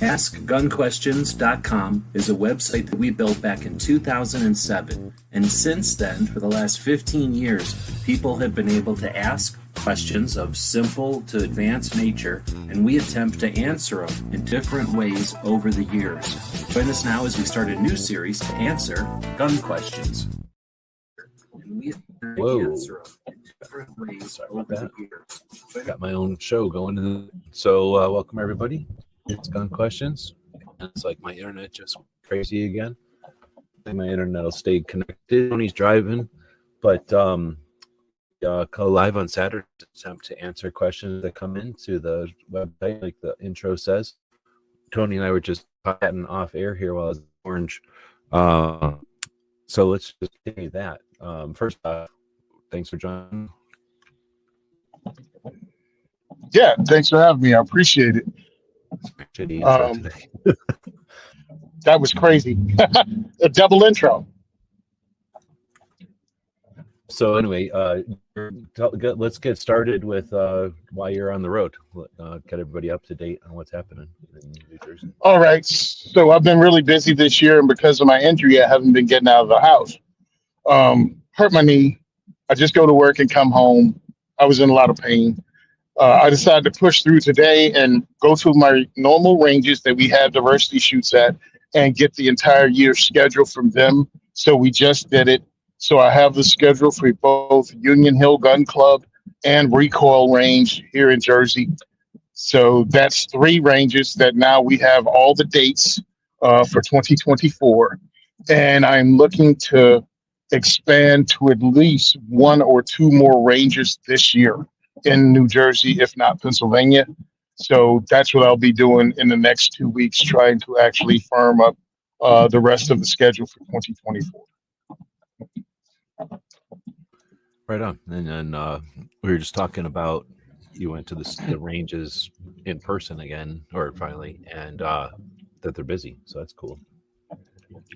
AskGunQuestions.com is a website that we built back in 2007, and since then, for the last 15 years, people have been able to ask questions of simple to advanced nature, and we attempt to answer them in different ways over the years. Join us now as we start a new series to answer gun questions. And we answer them in different ways over the years. Got my own show going. So welcome everybody. It's Gun Questions. It's like my internet just went crazy again. I think my internet will stay connected when he's driving, but go live on Saturday to attempt to answer questions that come into the website, like the intro says. Tony and I were just chatting off air here while I was in Orange. So let's just continue that. First off, thanks for joining. Yeah, thanks for having me. I appreciate it. That was crazy. A double intro. So anyway, let's get started with why you're on the road. Get everybody up to date on what's happening in New Jersey. All right. So I've been really busy this year, and because of my injury, I haven't been getting out of the house. Hurt my knee. I just go to work and come home. I was in a lot of pain. I decided to push through today and go to my normal ranges that we have diversity shoots at and get the entire year schedule from them. So we just did it. So I have the schedule for both Union Hill Gun Club and Recoil Range here in Jersey. So that's 3 ranges that now we have all the dates for 2024. And I'm looking to expand to at least 1 or 2 more ranges this year in New Jersey, if not Pennsylvania. So that's what I'll be doing in the next 2 weeks, trying to actually firm up the rest of the schedule for 2024. Right on. And then we were just talking about you went to the ranges in person again, or finally, and that they're busy. So that's cool.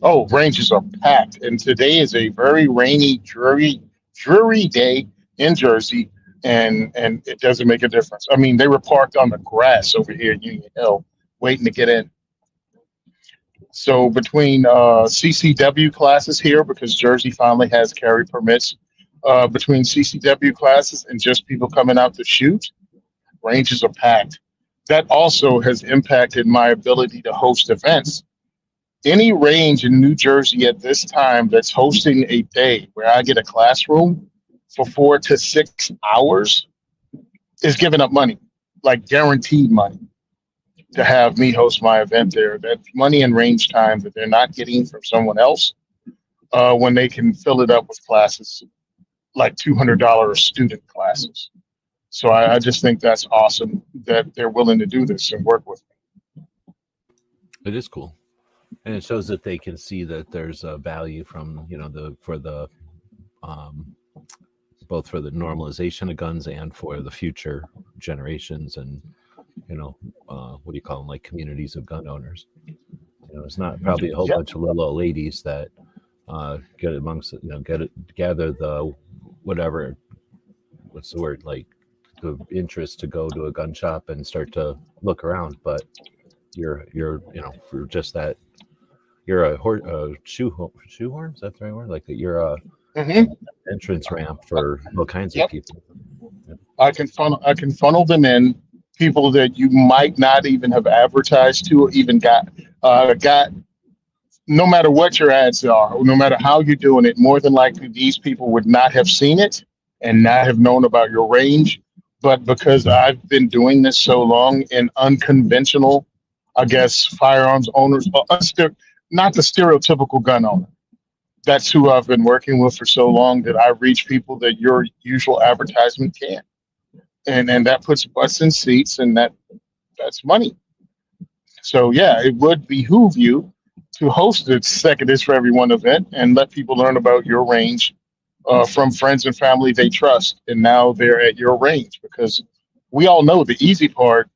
Oh, ranges are packed. And today is a very rainy, dreary day in Jersey. And it doesn't make a difference. I mean, they were parked on the grass over here at Union Hill, waiting to get in. So between CCW classes here, because Jersey finally has carry permits, between CCW classes and just people coming out to shoot, ranges are packed. That also has impacted my ability to host events. Any range in New Jersey at this time that's hosting a day where I get a classroom for 4 to 6 hours is giving up money, like guaranteed money, to have me host my event there. That's money and range time that they're not getting from someone else when they can fill it up with classes like $200 student classes. So I just think that's awesome that they're willing to do this and work with me. It is cool. And it shows that they can see that there's a value from, both for the normalization of guns and for the future generations and, what do you call them, like communities of gun owners. It's not probably a whole bunch of little old ladies that get amongst, gather the whatever, what's the word, like the interest to go to a gun shop and start to look around. But you're for just that, you're a shoehorn, is that the right word? Like you're a entrance ramp for all kinds of people. I can funnel them in, people that you might not even have advertised to or even got no matter what your ads are, no matter how you're doing it, more than likely these people would not have seen it and not have known about your range. But because I've been doing this so long in unconventional, I guess, firearms owners, not the stereotypical gun owner. That's who I've been working with for so long that I reach people that your usual advertisement can't. And that puts butts in seats, and that's money. So yeah, it would behoove you to host the Second is for Everyone event and let people learn about your range from friends and family they trust. And now they're at your range, because we all know the easy part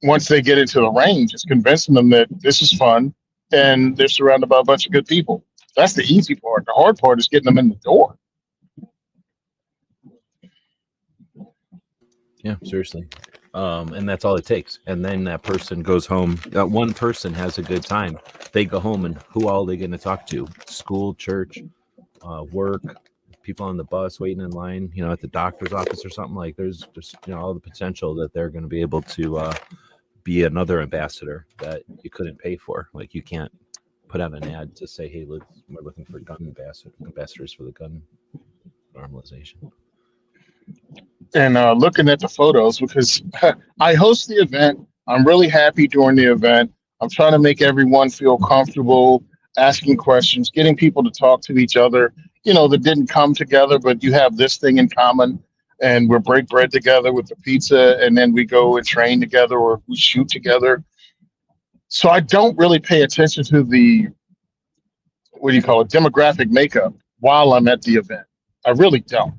once they get into the range is convincing them that this is fun and they're surrounded by a bunch of good people. That's the easy part. The hard part is getting them in the door. Yeah, seriously. And that's all it takes. And then that person goes home. One person has a good time. They go home, and who all are they going to talk to? School, church, work, people on the bus waiting in line, at the doctor's office or something. Like there's just, all the potential that they're going to be able to be another ambassador that you couldn't pay for. Like you can't put out an ad to say, hey, we're looking for gun ambassadors for the gun normalization. And looking at the photos, because I host the event, I'm really happy during the event. I'm trying to make everyone feel comfortable, asking questions, getting people to talk to each other, that didn't come together, but you have this thing in common. And we break bread together with the pizza, and then we go and train together or we shoot together. So I don't really pay attention to the, demographic makeup while I'm at the event. I really don't.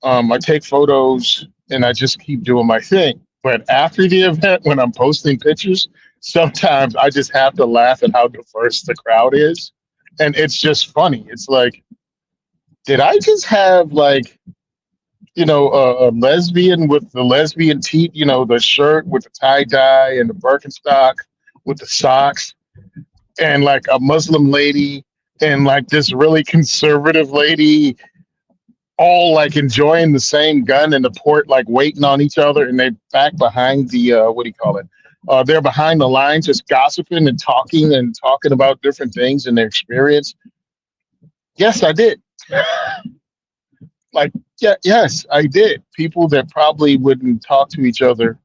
I take photos and I just keep doing my thing. But after the event, when I'm posting pictures, sometimes I just have to laugh at how diverse the crowd is. And it's just funny. It's like, did I just have a lesbian with the lesbian teeth, the shirt with the tie dye and the Birkenstock with the socks, and like a Muslim lady and like this really conservative lady, all like enjoying the same gun in the port, like waiting on each other, and they back behind the they're behind the line just gossiping and talking about different things in their experience. Yes, I did. Yes, I did. People that probably wouldn't talk to each other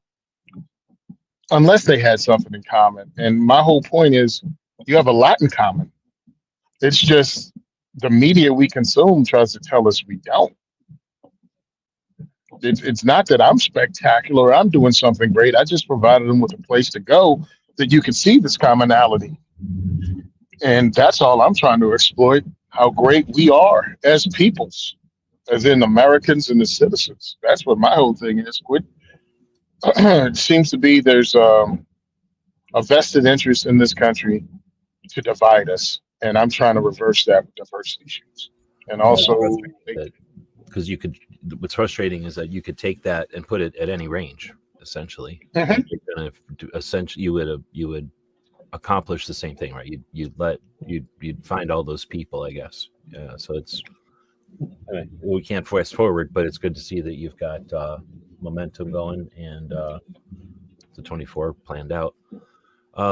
unless they had something in common. And my whole point is you have a lot in common. It's just the media we consume tries to tell us we don't. It's not that I'm spectacular or I'm doing something great. I just provided them with a place to go that you can see this commonality. And that's all I'm trying to exploit, how great we are as peoples, as in Americans and the citizens. That's what my whole thing is. It seems to be there's a vested interest in this country to divide us. And I'm trying to reverse that with diversity issues. And also, because what's frustrating is that you could take that and put it at any range, essentially. Mhm. You're gonna essentially, you would accomplish the same thing, right? You'd find all those people, I guess. Yeah. So we can't fast forward, but it's good to see that you've got momentum going and the 24 planned out.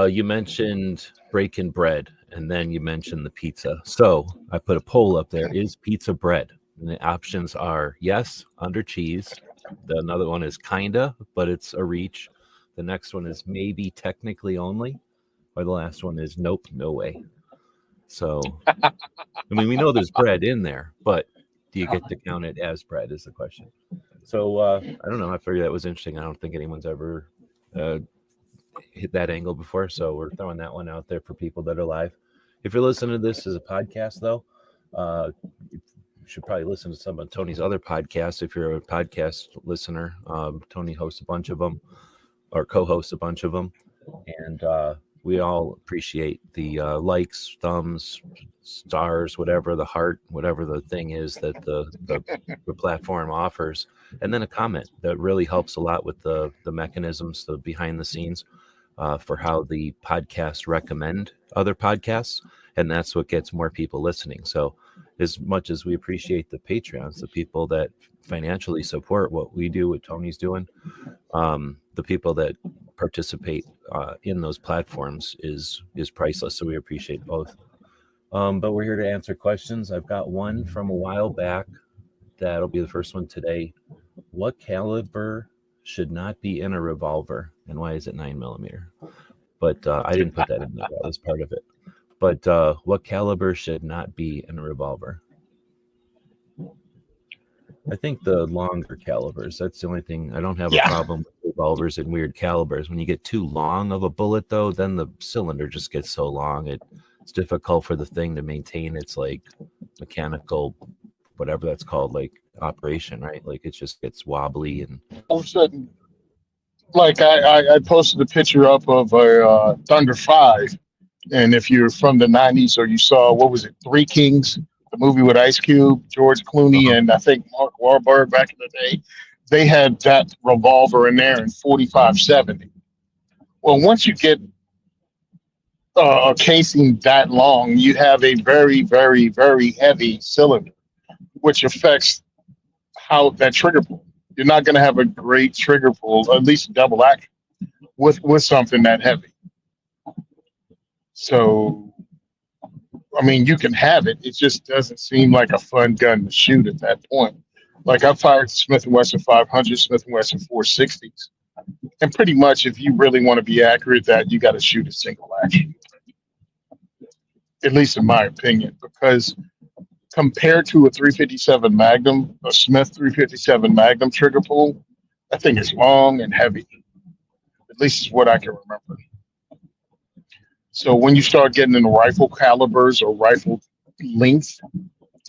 You mentioned breaking bread, and then you mentioned the pizza. So I put a poll up there: is pizza bread? And the options are yes, under cheese. Another one is kinda, but it's a reach. The next one is maybe technically only, or the last one is nope, no way. So, I mean, we know there's bread in there, but do you get to count it as bread is the question. So I don't know. I figured that was interesting. I don't think anyone's ever hit that angle before, so we're throwing that one out there for people that are live. If you're listening to this as a podcast, though, you should probably listen to some of Tony's other podcasts. If you're a podcast listener, Tony hosts a bunch of them, or co-hosts a bunch of them, and we all appreciate the likes, thumbs, stars, whatever the heart, whatever the thing is that the platform offers, and then a comment that really helps a lot with the mechanisms, the behind the scenes for how the podcasts recommend other podcasts, and that's what gets more people listening. So as much as we appreciate the Patreons, the people that financially support what we do, what Tony's doing, the people that participate in those platforms is priceless. So we appreciate both. But we're here to answer questions. I've got one from a while back. That'll be the first one today. What caliber should not be in a revolver, and why is it 9mm? But I didn't put that in there. That was part of it. But what caliber should not be in a revolver? I think the longer calibers. That's the only thing. I don't have a problem with revolvers and weird calibers. When you get too long of a bullet, though, then the cylinder just gets so long. It's difficult for the thing to maintain its like mechanical, whatever that's called, like operation, right? Like it just gets wobbly and All of a sudden, like I posted a picture up of a Thunder 5. And if you're from the 90s or you saw, what was it, Three Kings, the movie with Ice Cube, George Clooney, and I think Mark Wahlberg back in the day, they had that revolver in there in 45-70. Well, once you get a casing that long, you have a very, very, very heavy cylinder, which affects how that trigger pull. You're not going to have a great trigger pull, at least double action, with something that heavy. So, I mean, you can have it. It just doesn't seem like a fun gun to shoot at that point. Like I fired Smith & Wesson 500, Smith & Wesson 460s. And pretty much if you really want to be accurate, that you got to shoot a single action. At least in my opinion, because compared to a 357 Magnum, a Smith 357 Magnum trigger pull, that thing is long and heavy. At least is what I can remember. So when you start getting into rifle calibers or rifle length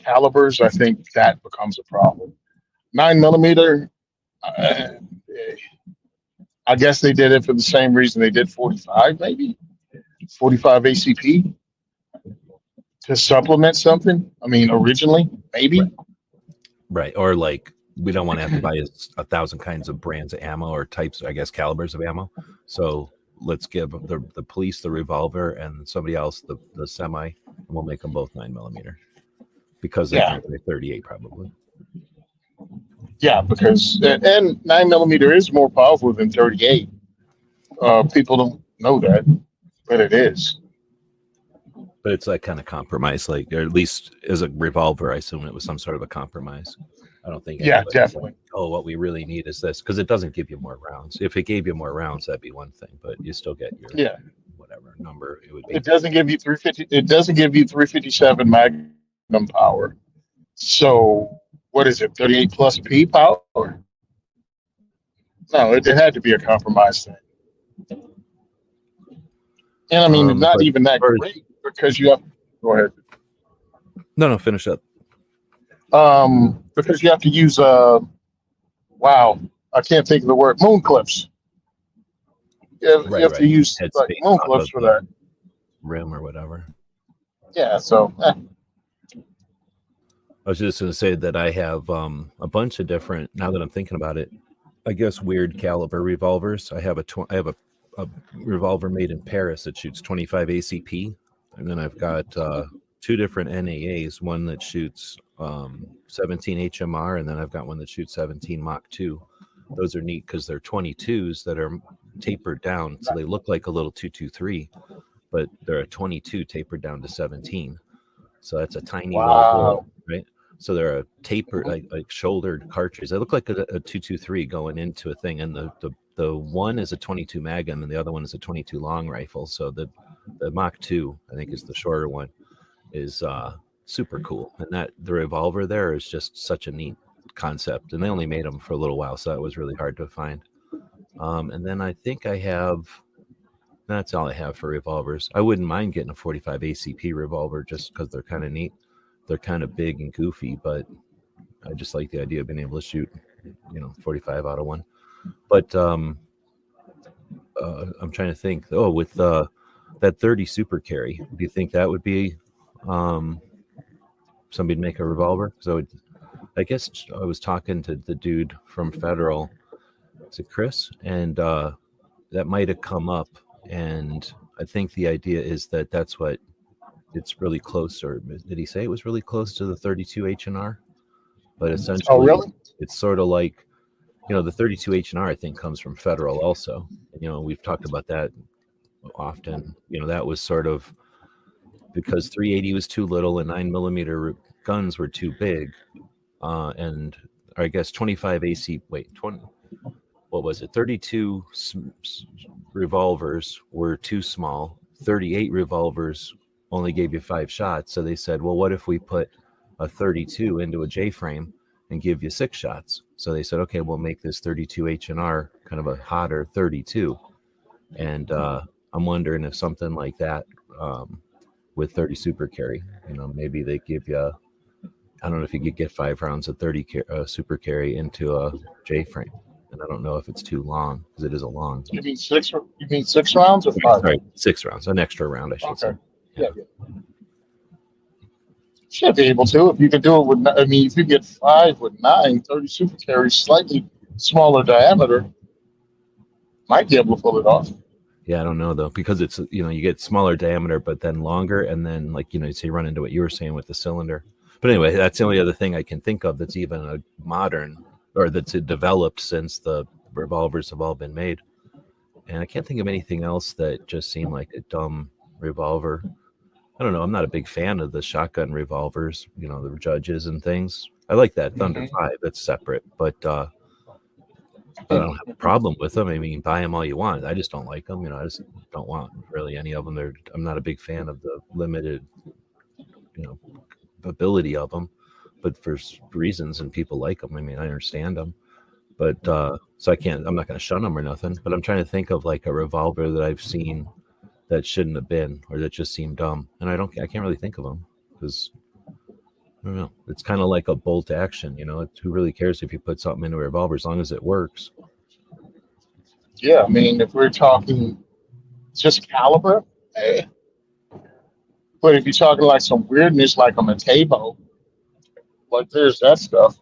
calibers, I think that becomes a problem. 9mm, I guess they did it for the same reason they did 45, maybe 45 ACP to supplement something. I mean, originally, maybe. Right. Or like, we don't want to have to buy 1,000 kinds of brands of ammo or types, I guess, calibers of ammo. So let's give the police the revolver and somebody else the semi, and we'll make them both 9mm because they can play 38 probably. Yeah, because and 9mm is more powerful than 38. People don't know that, but it is. But it's like kind of compromise, like, or at least as a revolver, I assume it was some sort of a compromise. I don't think. Yeah, definitely. Like, oh, what we really need is this, because it doesn't give you more rounds. If it gave you more rounds, that'd be one thing, but you still get your whatever number it would be. It doesn't give you 350. It doesn't give you 357 Magnum power. So what is it? 38 plus P power? No, it had to be a compromise thing. And I mean, not even that great because you have. Go ahead. No, finish up. Because you have to use wow, I can't think of the word, moon clips. You have to use like, moon clips for that rim or whatever. Yeah, so I was just going to say that I have a bunch of different, now that I'm thinking about it, I guess weird caliber revolvers. I have a revolver made in Paris that shoots 25 ACP, and then I've got two different NAAs, one that shoots 17 HMR, and then I've got one that shoots 17 Mach 2. Those are neat because they're 22s that are tapered down, so they look like a little 223, but they're a 22 tapered down to 17. So that's a tiny little bullet, right? So they're a tapered, like shouldered cartridge. They look like a 223 going into a thing, and the one is a 22 Magnum, and the other one is a 22 long rifle. So the Mach 2, I think, is the shorter one, is super cool. And that the revolver there is just such a neat concept. And they only made them for a little while, so that was really hard to find. And then I think that's all I have for revolvers. I wouldn't mind getting a 45 ACP revolver just because they're kind of neat. They're kind of big and goofy, but I just like the idea of being able to shoot, 45 out of one. But I'm trying to think. Oh, with that 30 super carry, do you think that would be somebody'd make a revolver? So I guess I was talking to the dude from Federal, is it Chris? And that might have come up. And I think the idea is that that's what it's really close, or did he say it was really close to the 32 H&R? But essentially, it's sort of like, the 32 H&R, I think, comes from Federal also. We've talked about that often. That was sort of because 380 was too little and 9mm guns were too big. And I guess 25 AC, 20, what was it? 32 revolvers were too small. 38 revolvers only gave you 5 shots. So they said, well, what if we put a 32 into a J-frame and give you 6 shots? So they said, okay, we'll make this 32 H&R kind of a hotter 32. And I'm wondering if something like that with 30 super carry, maybe they give you, I don't know if you could get 5 rounds of 30 super carry into a J-frame. And I don't know if it's too long because it is a long. You mean 6 rounds or 5? Sorry, 6 rounds, an extra round, I should say. Yeah. Should be able to if you can do it with. I mean, if you get 5 with 9, 30 super carry slightly smaller diameter, might be able to pull it off. Yeah, I don't know though, because it's, you get smaller diameter, but then longer, and then like you say, run into what you were saying with the cylinder. But anyway, that's the only other thing I can think of that's even a modern, or that's developed since the revolvers have all been made. And I can't think of anything else that just seemed like a dumb revolver. I don't know. I'm not a big fan of the shotgun revolvers, the Judges and things. I like that Thunder 5. That's separate, but I don't have a problem with them. I mean, buy them all you want. I just don't like them. I just don't want really any of them. I'm not a big fan of the limited, ability of them, but for reasons, and people like them. I mean, I understand them, but so I'm not going to shun them or nothing. But I'm trying to think of like a revolver that I've seen that shouldn't have been, or that just seemed dumb, and I can't really think of them because I don't know. It's kind of like a bolt action, who really cares if you put something into a revolver as long as it works? Yeah, I mean, if we're talking just caliber, but if you're talking like some weirdness, like a Matebo, like there's that stuff.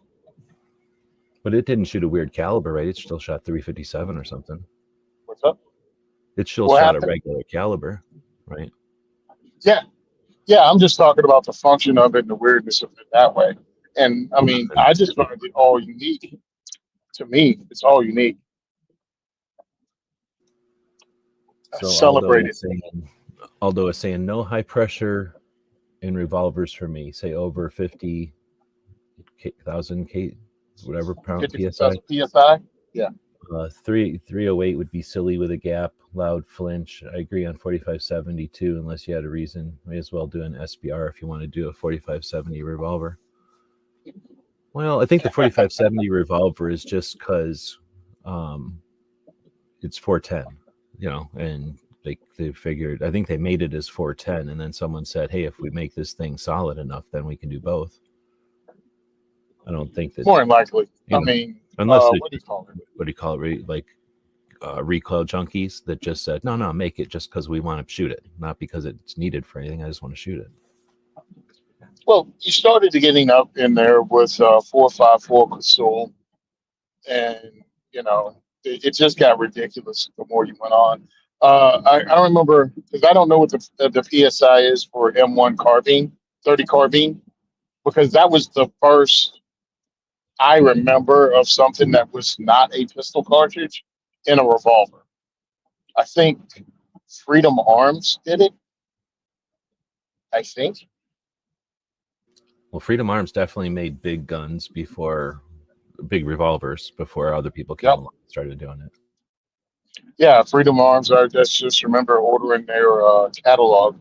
But it didn't shoot a weird caliber, right? It still shot 357 or something. What's up? It still shot a regular caliber, right? Yeah, I'm just talking about the function of it and the weirdness of it that way. And I mean, I just find it all unique. To me, it's all unique. So Celebrate it. Aldo is saying no high pressure in revolvers for me. Say over 50,000 whatever pound 50,000 psi. Yeah. 308 would be silly with a gap, loud flinch. I agree on 4572 unless you had a reason. May as well do an SBR if you want to do a 4570 revolver. Well, I think the 4570 revolver is just because it's 410, and they figured, I think they made it as 410, and then someone said, hey, if we make this thing solid enough, then we can do both. I don't think that... More than likely. I mean, unless what do you call it? What do you call it? Like recoil junkies that just said, no, make it just because we want to shoot it, not because it's needed for anything. I just want to shoot it. Well, you started getting up in there with 454 Casull, and it just got ridiculous the more you went on. I remember, because I don't know what the PSI is for M1 carbine, 30 carbine, because that was the first I remember of something that was not a pistol cartridge in a revolver. I think Freedom Arms did it. I think. Well, Freedom Arms definitely made big revolvers before other people came along and started doing it. Yeah, Freedom Arms. I just remember ordering their catalog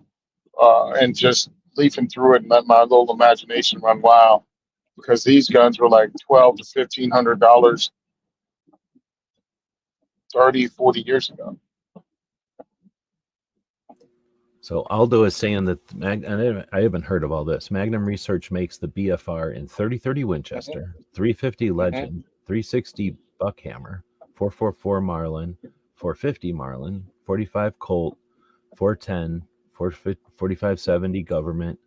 and just leafing through it and let my little imagination run wild, because these guns were like $1,200 to $1,500 30, 40 years ago. So Aldo is saying that I haven't heard of all this. Magnum Research makes the BFR in 30-30 Winchester, 350 Legend, 360 Buckhammer, 444 Marlin, 450 Marlin, 45 Colt, 410, 4570 Government,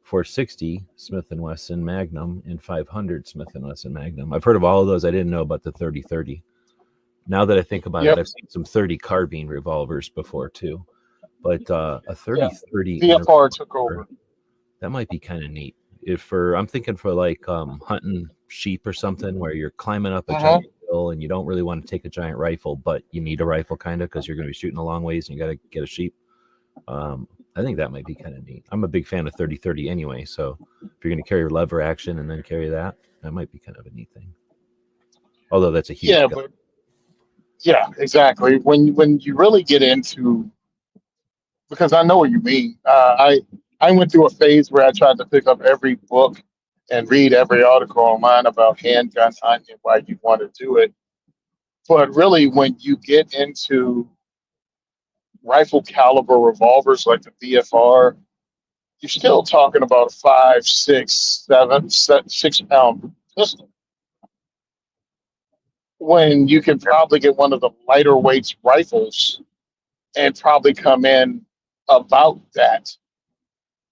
460 Smith & Wesson Magnum, and 500 Smith & Wesson Magnum. I've heard of all of those. I didn't know about the 30-30. Now that I think about it, I've seen some 30 carbine revolvers before too. But a 30-30 BFR took over. That might be kind of neat. I'm thinking for like hunting sheep or something, where you're climbing up a giant hill and you don't really want to take a giant rifle, but you need a rifle kind of because you're going to be shooting a long ways and you got to get a sheep. I think that might be kind of neat. I'm a big fan of 30-30 anyway, so if you're going to carry lever action and then carry that might be kind of a neat thing. Although that's a huge gun. Yeah, exactly. When you really get into, because I know what you mean. I went through a phase where I tried to pick up every book and read every article online about handgun hunting and why you want to do it. But really, when you get into rifle caliber revolvers like the BFR, you're still talking about a 5, 6, 7, 6 pound pistol, when you can probably get one of the lighter weights rifles and probably come in about that,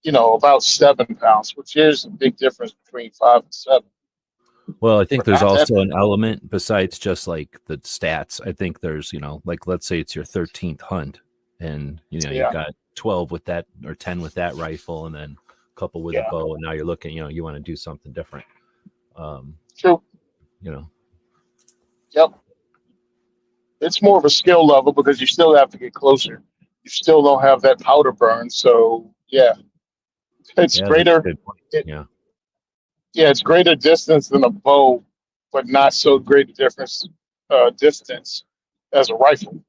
about 7 pounds, which is a big difference between 5 and 7. Well, I think but there's not that also big. an element besides just like the stats. I think there's, like let's say it's your 13th hunt and you Yeah, got 12 with that or 10 with that rifle and then a couple with a yeah, bow and now you're looking, you want to do something different. Um, true. you know, Yep. It's more of a skill level because you still have to get closer. You still don't have that powder burn. So yeah, it's yeah, that's a greater. good point. It, Yeah. yeah, it's greater distance than a bow, but not so great a difference distance as a rifle.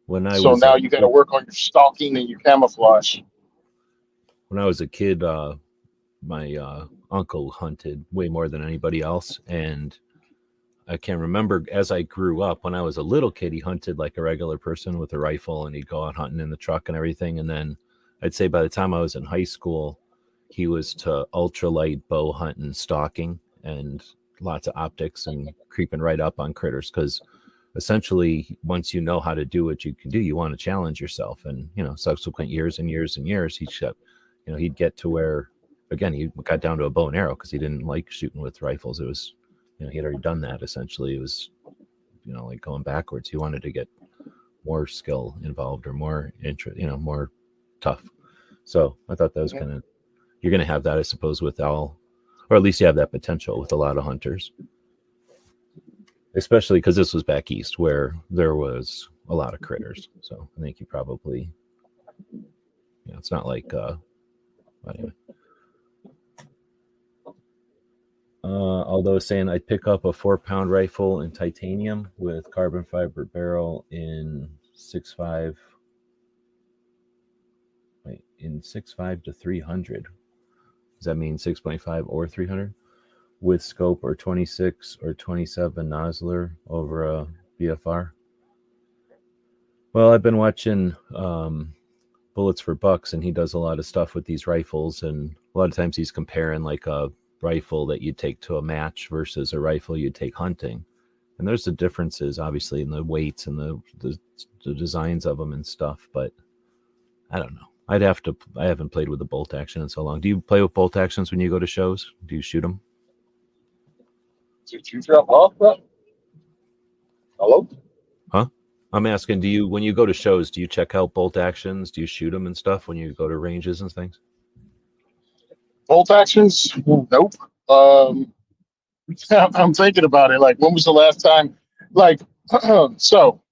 When I So was now a you got to kid, work on your stalking and your camouflage. when I was a kid, my uncle hunted way more than anybody else, and I can remember as I grew up, when I was a little kid, he hunted like a regular person with a rifle and he'd go out hunting in the truck and everything. And then I'd say by the time I was in high school, he was to ultralight bow hunting, stalking, and lots of optics and creeping right up on critters. Because essentially, once you know how to do what you can do, you want to challenge yourself. And, subsequent years and years and years, he'd get to where, again, he got down to a bow and arrow because he didn't like shooting with rifles. It was, he had already done that. Essentially, it was, like going backwards. He wanted to get more skill involved or more interest, more tough. So I thought that was Mhm. kind of, you're going to have that, I suppose, with all, or at least you have that potential with a lot of hunters, especially because this was back east where there was a lot of critters. So I think you probably, it's not like, anyway. Although saying I'd pick up a 4-pound rifle in titanium with carbon fiber barrel in 6.5. Wait, in 6.5 to 300. Does that mean 6.5 or 300? With scope or 26 or 27 Nosler over a BFR? Well, I've been watching Bullets for Bucks, and he does a lot of stuff with these rifles, and a lot of times he's comparing like a rifle that you'd take to a match versus a rifle you'd take hunting. And there's the differences, obviously, in the weights and the designs of them and stuff, but I don't know. I haven't played with a bolt action in so long. Do you play with bolt actions when you go to shows? Do you shoot them? Did you drop off, bro? Hello? Huh? I'm asking, when you go to shows, do you check out bolt actions? Do you shoot them and stuff when you go to ranges and things? Bolt actions? Nope. Um, I'm thinking about it. Like, when was the last time? Like, so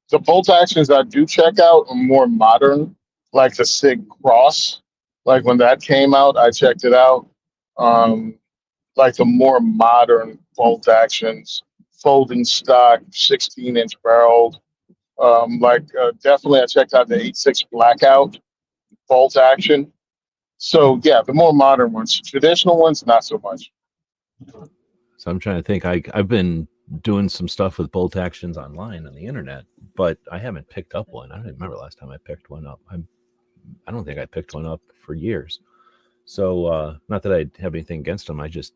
the bolt actions I do check out are more modern, like the Sig Cross. Like when that came out, I checked it out. Um, like the more modern bolt actions, folding stock, 16-inch barreled. Definitely, I checked out the 8.6 Blackout bolt action. So yeah, the more modern ones, traditional ones, not so much. So I'm trying to think. I've been doing some stuff with bolt actions online on the internet, but I haven't picked up one. I don't remember last time I picked one up. I don't think I picked one up for years. So not that I have anything against them. I just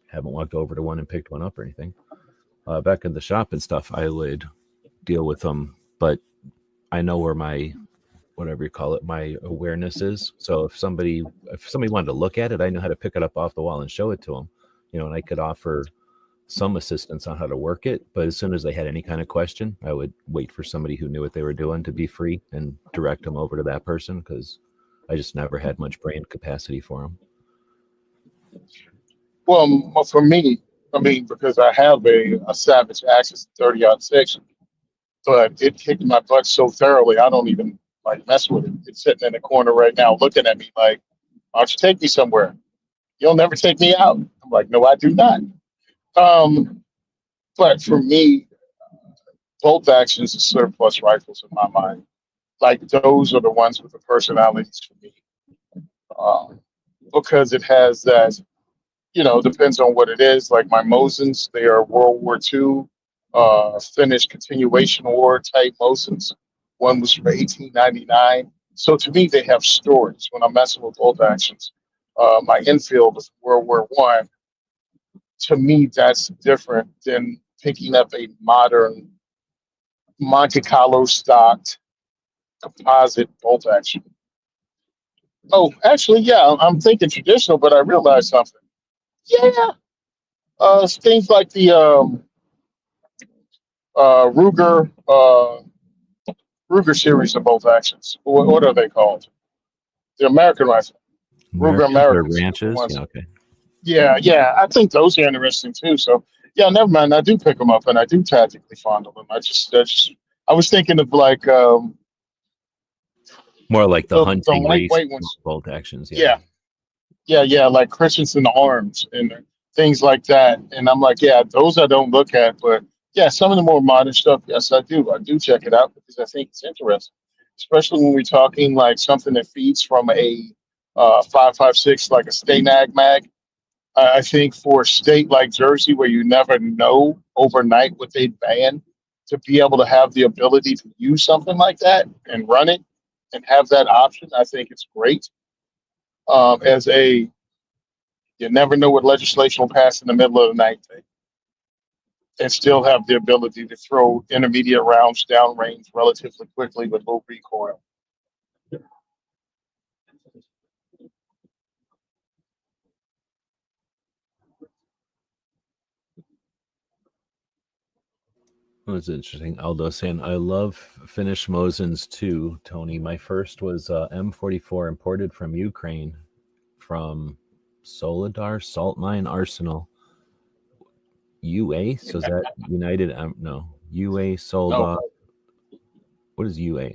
haven't walked over to one and picked one up or anything. Back in the shop and stuff, I would deal with them, but I know where my, whatever you call it, my awareness is. So if somebody wanted to look at it, I know how to pick it up off the wall and show it to them, and I could offer some assistance on how to work it. But as soon as they had any kind of question, I would wait for somebody who knew what they were doing to be free and direct them over to that person, because I just never had much brain capacity for them. Well, for me, I mean, because I have a Savage Axis 30-06, but it kicked my butt so thoroughly, I don't even like mess with it. It's sitting in the corner right now, looking at me like, "Why don't you take me somewhere? You'll never take me out." I'm like, "No, I do not." Um, but for me, bolt actions are surplus rifles in my mind. Like those are the ones with the personalities for me, um, because it has that. Depends on what it is. Like my Mosins, they are World War II, Finnish continuation war type Mosins. One was from 1899. So to me, they have stories. When I'm messing with bolt actions, my infield is World War One. To me, that's different than picking up a modern Monte Carlo stocked composite bolt action. Oh, actually, yeah, I'm thinking traditional, but I realized something. Yeah, things like the Ruger Ruger series of bolt actions. What are they called? The American rifle, Ruger Americans or Americans, the ranches? ones. Yeah, okay. Yeah, yeah. I think those are interesting too. So yeah, never mind. I do pick them up and I do tactically fondle them. I was thinking of like More like the the hunting race lightweight ones. bolt actions. Yeah. Yeah, yeah, like Christensen arms and things like that. And I'm like, yeah, those I don't look at, but yeah, some of the more modern stuff, yes, I do. I do check it out because I think it's interesting, especially when we're talking like something that feeds from a 5.56, like a Stanag mag. I think for a state like Jersey, where you never know overnight what they'd ban, to be able to have the ability to use something like that and run it and have that option, I think it's great. As a You never know what legislation will pass in the middle of the night and still have the ability to throw intermediate rounds downrange relatively quickly with low recoil. That's interesting. Aldo saying, I love Finnish Mosins too, Tony. My first was M44 imported from Ukraine from Solidar Salt Mine Arsenal. UA? So is that United? No. UA Soldar. No. What is UA?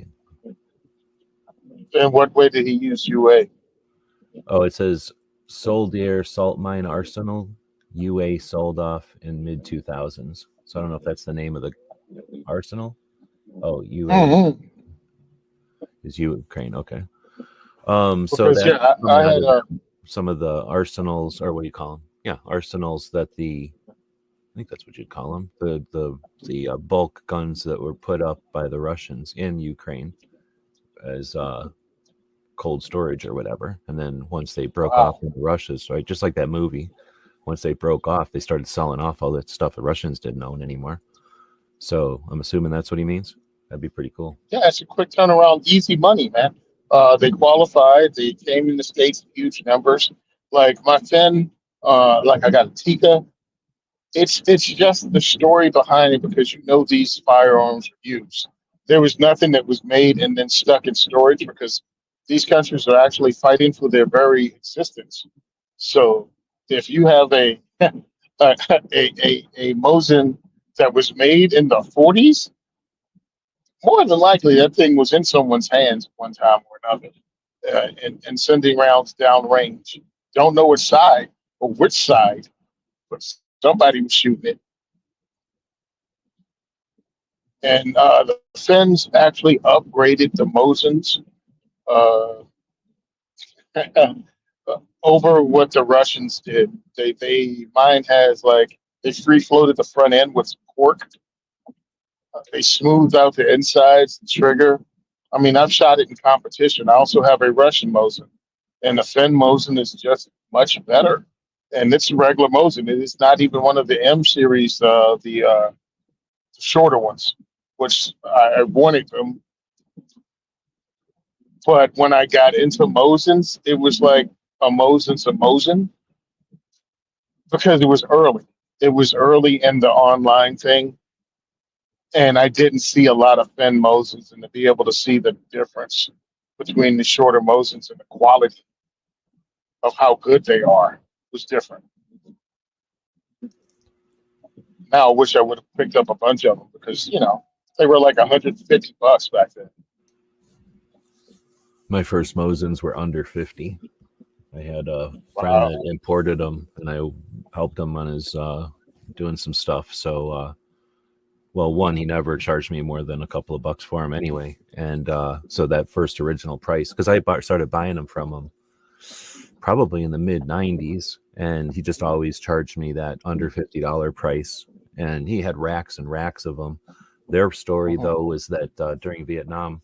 In what way did he use UA? Oh, it says Soldier Salt Mine Arsenal. UA sold off in mid 2000s. So I don't know if that's the name of the arsenal. Oh, UA is Ukraine. Okay. So Because, that yeah, I had some of the arsenals, or what do you call them? Yeah, arsenals that I think that's what you'd call them. The bulk guns that were put up by the Russians in Ukraine as cold storage or whatever, and then once they broke off into Russia's, right, just like that movie. Once they broke off, they started selling off all that stuff the Russians didn't own anymore. So I'm assuming that's what he means. That'd be pretty cool. Yeah, it's a quick turnaround, easy money, man. They qualified. They came in the States in huge numbers. Like my Finn, like I got a Tika. It's just the story behind it because you know these firearms are used. There was nothing that was made and then stuck in storage because these countries are actually fighting for their very existence. So if you have a a Mosin that was made in the 40s, more than likely that thing was in someone's hands at one time or another, and sending rounds downrange. Don't know which side or which side, but somebody was shooting it. And the Finns actually upgraded the Mosins uh, over what the Russians did. Mine has like they free floated the front end with cork. They smoothed out the insides, the trigger. I mean, I've shot it in competition. I also have a Russian Mosin, and the Finn Mosin is just much better. And it's a regular Mosin. It is not even one of the M series, the shorter ones, which I wanted them. But when I got into Mosins, it was like a Mosin because it was early. It was early in the online thing. And I didn't see a lot of Finn Mosins, and to be able to see the difference between the shorter Mosins and the quality of how good they are was different. Now I wish I would have picked up a bunch of them because, they were like $150 back then. My first Mosins were under 50. I had a friend that imported them, and I helped him on his doing some stuff. So, well, one, he never charged me more than a couple of bucks for him anyway. And so that first original price, because I started buying them from him probably in the mid 90s, and he just always charged me that under $50 price. And he had racks and racks of them. Their story, though, was that during Vietnam,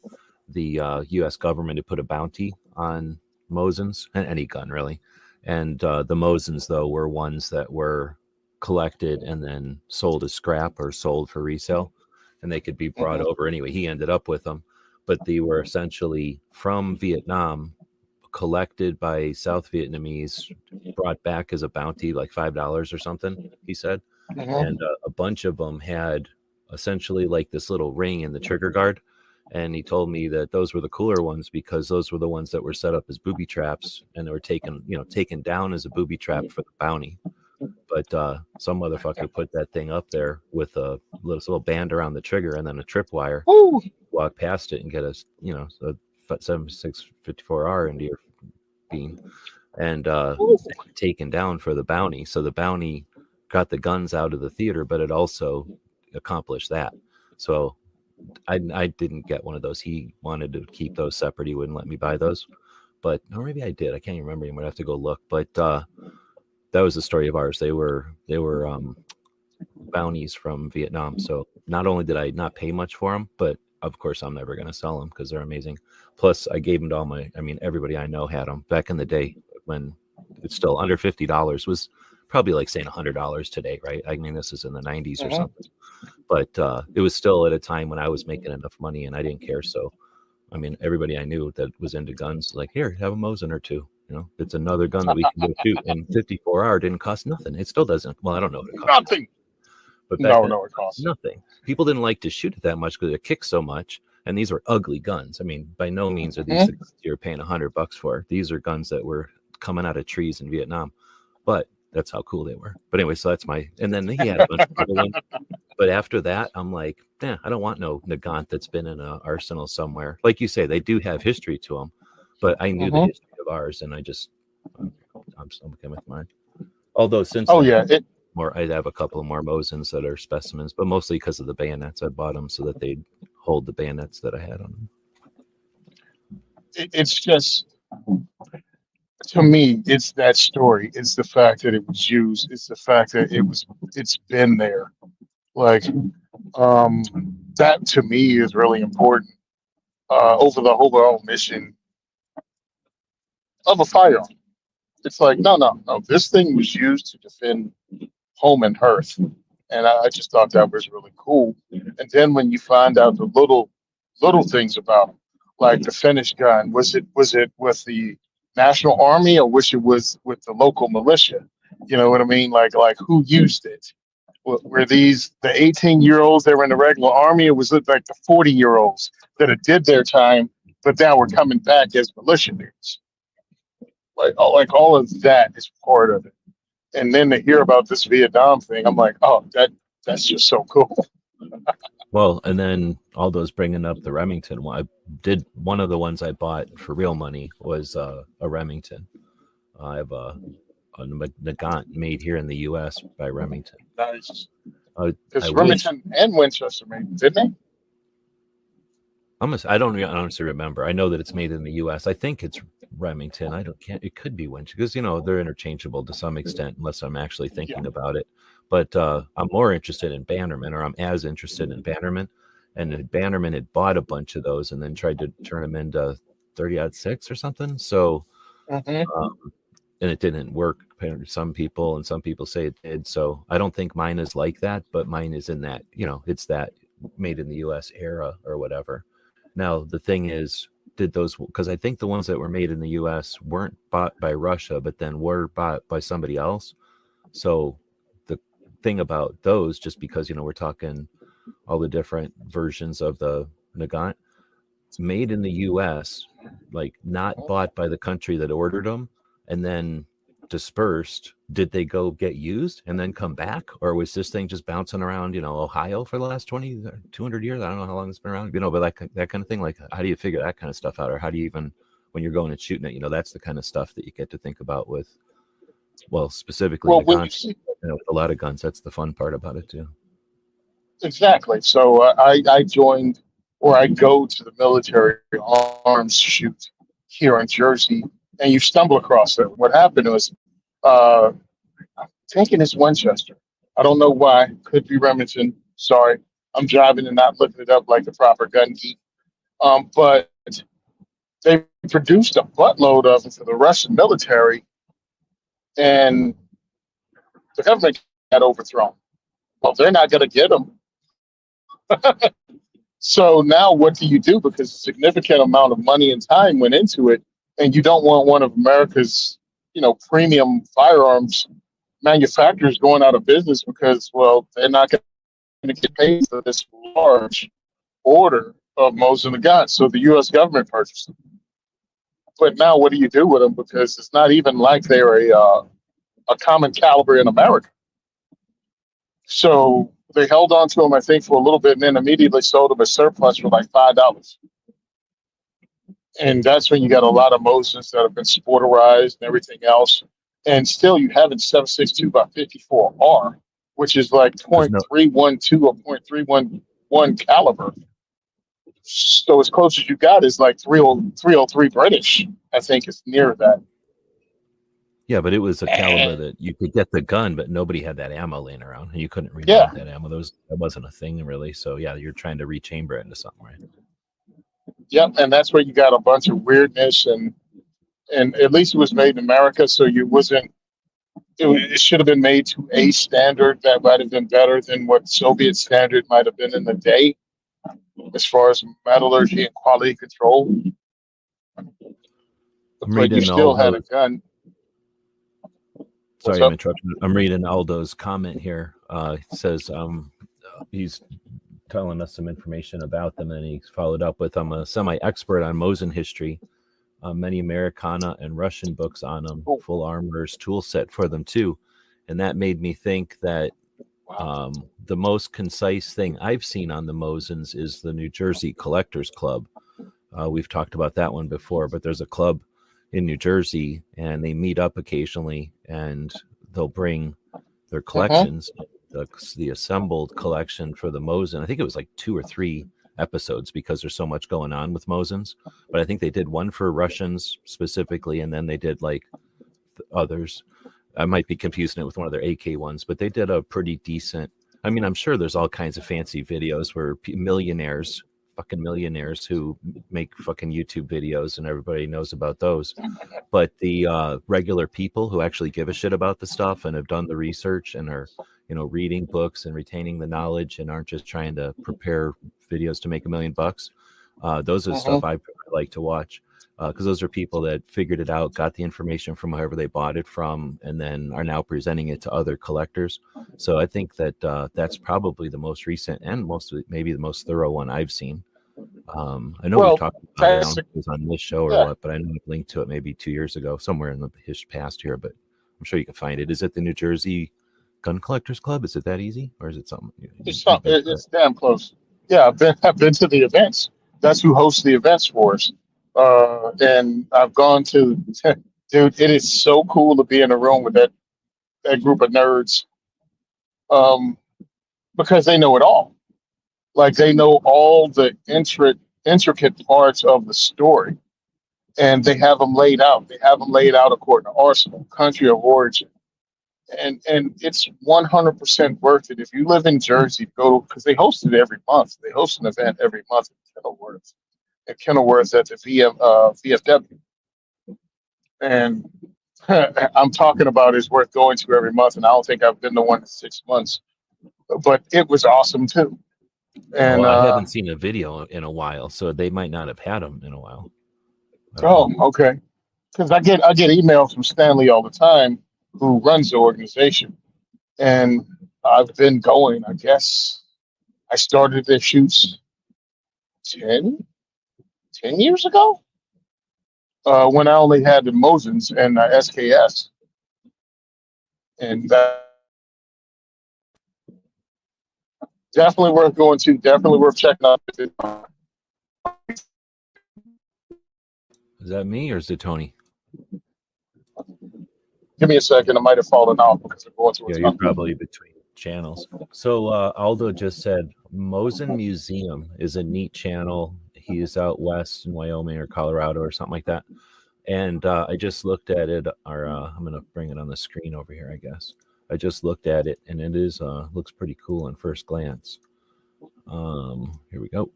the U.S. government had put a bounty on Mosins, and any gun really. And the Mosins, though, were ones that were collected and then sold as scrap or sold for resale, and they could be brought over anyway. He ended up with them, but they were essentially from Vietnam, collected by South Vietnamese, brought back as a bounty, like $5 or something, he said. And a bunch of them had essentially like this little ring in the trigger guard. And he told me that those were the cooler ones because those were the ones that were set up as booby traps, and they were taken down as a booby trap for the bounty. But some motherfucker put that thing up there with a little band around the trigger and then a tripwire. Walk past it and get a 7654R into your beam, and taken down for the bounty. So the bounty got the guns out of the theater, but it also accomplished that. So I didn't get one of those. He wanted to keep those separate. He wouldn't let me buy those, or maybe I did. I can't even remember. I'm gonna have to go look. But that was the story of ours. They were bounties from Vietnam. So not only did I not pay much for them, but of course I'm never going to sell them because they're amazing. Plus I gave them to everybody I know had them back in the day when it's still under $50 was probably like saying $100 today, right? I mean, this is in the 90s or something, but it was still at a time when I was making enough money and I didn't care. So, I mean, everybody I knew that was into guns, like, here, have a Mosin or two. It's another gun that we can go shoot. And 54R didn't cost nothing. It still doesn't. Well, I don't know what it costs. Nothing. But it costs nothing. People didn't like to shoot it that much because it kicked so much. And these were ugly guns. I mean, by no means are these the guns you're paying $100 for. These are guns that were coming out of trees in Vietnam. But that's how cool they were. But anyway, so that's and then he had a bunch of other ones. But after that, I'm like, I don't want no Nagant that's been in an arsenal somewhere. Like you say, they do have history to them. But I knew the history of ours, and I'm okay with mine. Although since I have a couple of more Mosins that are specimens, but mostly because of the bayonets. I bought them so that they'd hold the bayonets that I had on them. It's just, to me, it's that story. It's the fact that it was used. It's the fact that it's been there. Like, that to me is really important over the overall mission of a firearm. It's like, no. This thing was used to defend home and hearth. And I just thought that was really cool. And then when you find out the little things about, like the finished gun, was it with the National Army or was it with the local militia? You know what I mean? Like who used it? Were these the 18-year-olds that were in the regular army, or was it like the 40-year-olds that had did their time, but now were coming back as militiaries? Like all of that is part of it. And then to hear about this Vietnam thing, I'm like, oh, that's just so cool. Well, and then all those bringing up the Remington one. One of the ones I bought for real money was a Remington. I have a Nagant made here in the U.S. by Remington. Nice. Because Remington and Winchester made, didn't they? I don't honestly remember. I know that it's made in the U.S. I think it's Remington. It could be Winchester because they're interchangeable to some extent, unless I'm actually thinking about it. But I'm more interested in Bannerman, or I'm as interested in Bannerman. And Bannerman had bought a bunch of those and then tried to turn them into 30-06 or something. So, and it didn't work. Some people say it did. So I don't think mine is like that, but mine is in that, it's that made in the U.S. era or whatever. Now, the thing is, because I think the ones that were made in the U.S. weren't bought by Russia, but then were bought by somebody else. So the thing about those, just because, we're talking all the different versions of the Nagant, made in the U.S., like not bought by the country that ordered them, and then dispersed, did they go get used and then come back, or was this thing just bouncing around Ohio for the last 200 years? I don't know how long it's been around, but like that kind of thing. Like, how do you figure that kind of stuff out, or how do you even, when you're going and shooting it, that's the kind of stuff that you get to think about with, specifically the guns. With a lot of guns, that's the fun part about it too. Exactly. So I joined, or I go to the military arms shoot here in Jersey, and you stumble across it. What happened was, taking this Winchester. I don't know why. Could be Remington. Sorry, I'm driving and not looking it up like the proper gun geek. But they produced a buttload of them for the Russian military, and the government got overthrown. Well, they're not going to get them. So now what do you do? Because a significant amount of money and time went into it. and you don't want one of America's, premium firearms manufacturers going out of business because, well, they're not going to get paid for this large order of Mosin Nagant. So the U.S. government purchased them. But now, what do you do with them? Because it's not even like they're a common caliber in America. So they held on to them, I think, for a little bit, and then immediately sold them as surplus for like $5. And that's when you got a lot of Mosins that have been sporterized and everything else. And still, you have a 7.62 by 54R, which is like .312 or .311 caliber. So as close as you got is like 303 British. I think it's near that. Yeah, but it was a caliber that you could get the gun, but nobody had that ammo laying around, and you couldn't reload that ammo. That wasn't a thing really. So yeah, you're trying to rechamber it into something, right? Yep, and that's where you got a bunch of weirdness, and at least it was made in America, so you wasn't. It should have been made to a standard that might have been better than what Soviet standard might have been in the day, as far as metallurgy and quality control. But you still had a gun. Sorry, I'm interrupting. I'm reading Aldo's comment here. It says he's telling us some information about them, and he's followed up with, I'm a semi-expert on Mosin history, many Americana and Russian books on them, full armor's tool set for them too. And that made me think that the most concise thing I've seen on the Mosins is the New Jersey Collectors Club. We've talked about that one before, but there's a club in New Jersey, and they meet up occasionally, and they'll bring their collections, the assembled collection for the Mosin. I think it was like 2 or 3 episodes because there's so much going on with Mosins. But I think they did one for Russians specifically, and then they did like others. I might be confusing it with one of their AK ones, but they did a pretty decent. I mean, I'm sure there's all kinds of fancy videos where fucking millionaires who make fucking YouTube videos, and everybody knows about those. But the regular people who actually give a shit about the stuff and have done the research and are, reading books and retaining the knowledge and aren't just trying to prepare videos to make $1 million bucks. Those are the stuff I like to watch. Because those are people that figured it out, got the information from whoever they bought it from, and then are now presenting it to other collectors. So I think that that's probably the most recent and maybe the most thorough one I've seen. I know we've talked about it. I don't know if it was on this show or what, but I know I've linked to it maybe 2 years ago, somewhere in the past here, but I'm sure you can find it. Is it the New Jersey Gun Collectors Club? Is it that easy, or is it something? It's damn close. Yeah, I've been to the events. That's who hosts the events for us. And I've gone to, dude, it is so cool to be in a room with that group of nerds, because they know it all. Like, they know all the intricate parts of the story, and they have them laid out. They have them laid out according to arsenal, country of origin, and it's 100% worth it. If you live in Jersey, go, because they host it every month. They host an event every month in Kenilworth. At the VFW, and I'm talking about is worth going to every month, and I don't think I've been to one in 6 months, but it was awesome too. And I haven't seen a video in a while, so they might not have had them in a while. Okay, because I get emails from Stanley all the time, who runs the organization, and I've been going. I guess I started their shoots 10 years ago, when I only had the Mosins and SKS, and definitely worth going to. Definitely worth checking out. Is that me or is it Tony? Give me a second. I might have fallen off because I'm going to. Yeah, you're probably between channels. So Aldo just said Mosin Museum is a neat channel. He is out west in Wyoming or Colorado or something like that. And I just looked at it. I'm going to bring it on the screen over here, I guess. I just looked at it, and it is looks pretty cool on first glance. Here we go.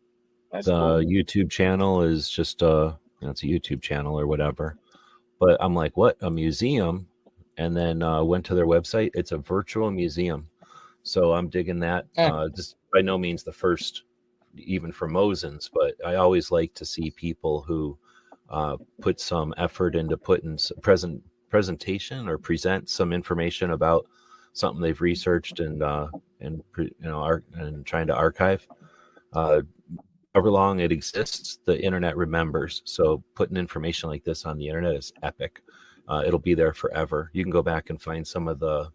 That's the cool. YouTube channel is just it's a YouTube channel or whatever. But I'm like, what? A museum? And then went to their website. It's a virtual museum. So I'm digging that. This by no means the first, even for Mosins, but I always like to see people who put some effort into putting presentation or present some information about something they've researched and trying to archive. However long it exists, the internet remembers. So putting information like this on the internet is epic. It'll be there forever. You can go back and find some of the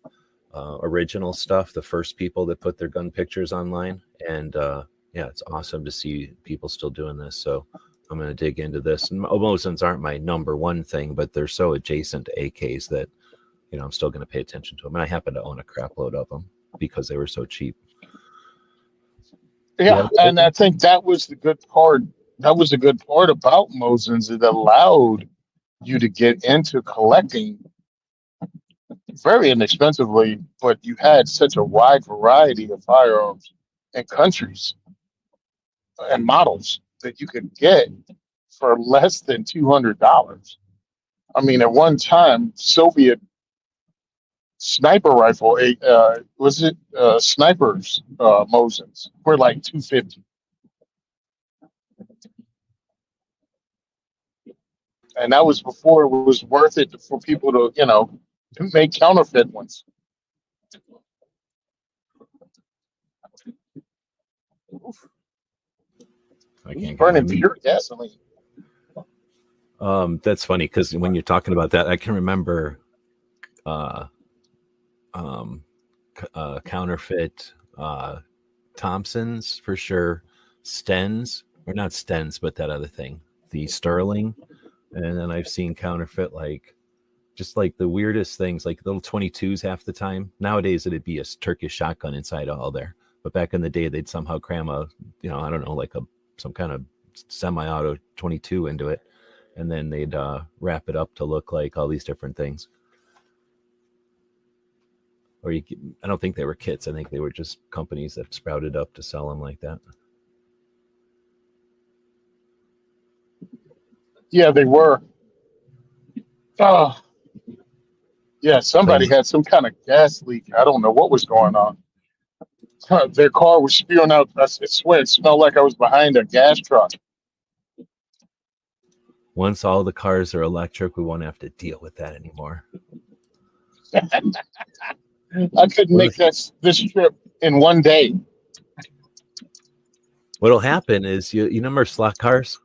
original stuff, the first people that put their gun pictures online. And yeah, it's awesome to see people still doing this. So I'm going to dig into this. And Mosins aren't my number one thing, but they're so adjacent to AKs that, I'm still going to pay attention to them. And I happen to own a crap load of them because they were so cheap. Yeah, and I think that was the good part. That was the good part about Mosins. It allowed you to get into collecting very inexpensively, but you had such a wide variety of firearms and countries and models that you could get for less than $200. I mean, at one time, Soviet sniper rifle, snipers, Mosins were like $250. And that was before it was worth it for people to make counterfeit ones. I can't burning pure gasoline. That's funny because when you're talking about that, I can remember counterfeit Thompsons for sure, Stens, or not Stens, but that other thing, the Sterling. And then I've seen counterfeit just like the weirdest things, like little 22s half the time. Nowadays it'd be a Turkish shotgun inside all there, but back in the day they'd somehow cram I don't know, like some kind of semi-auto 22 into it, and then they'd wrap it up to look like all these different things. Or I don't think they were kits. I think they were just companies that sprouted up to sell them like that. Yeah, they were. Yeah, somebody had some kind of gas leak. I don't know what was going on. Their car was spewing out. I swear, it smelled like I was behind a gas truck. Once all the cars are electric, we won't have to deal with that anymore. I couldn't make this trip in one day. What'll happen is you remember slot cars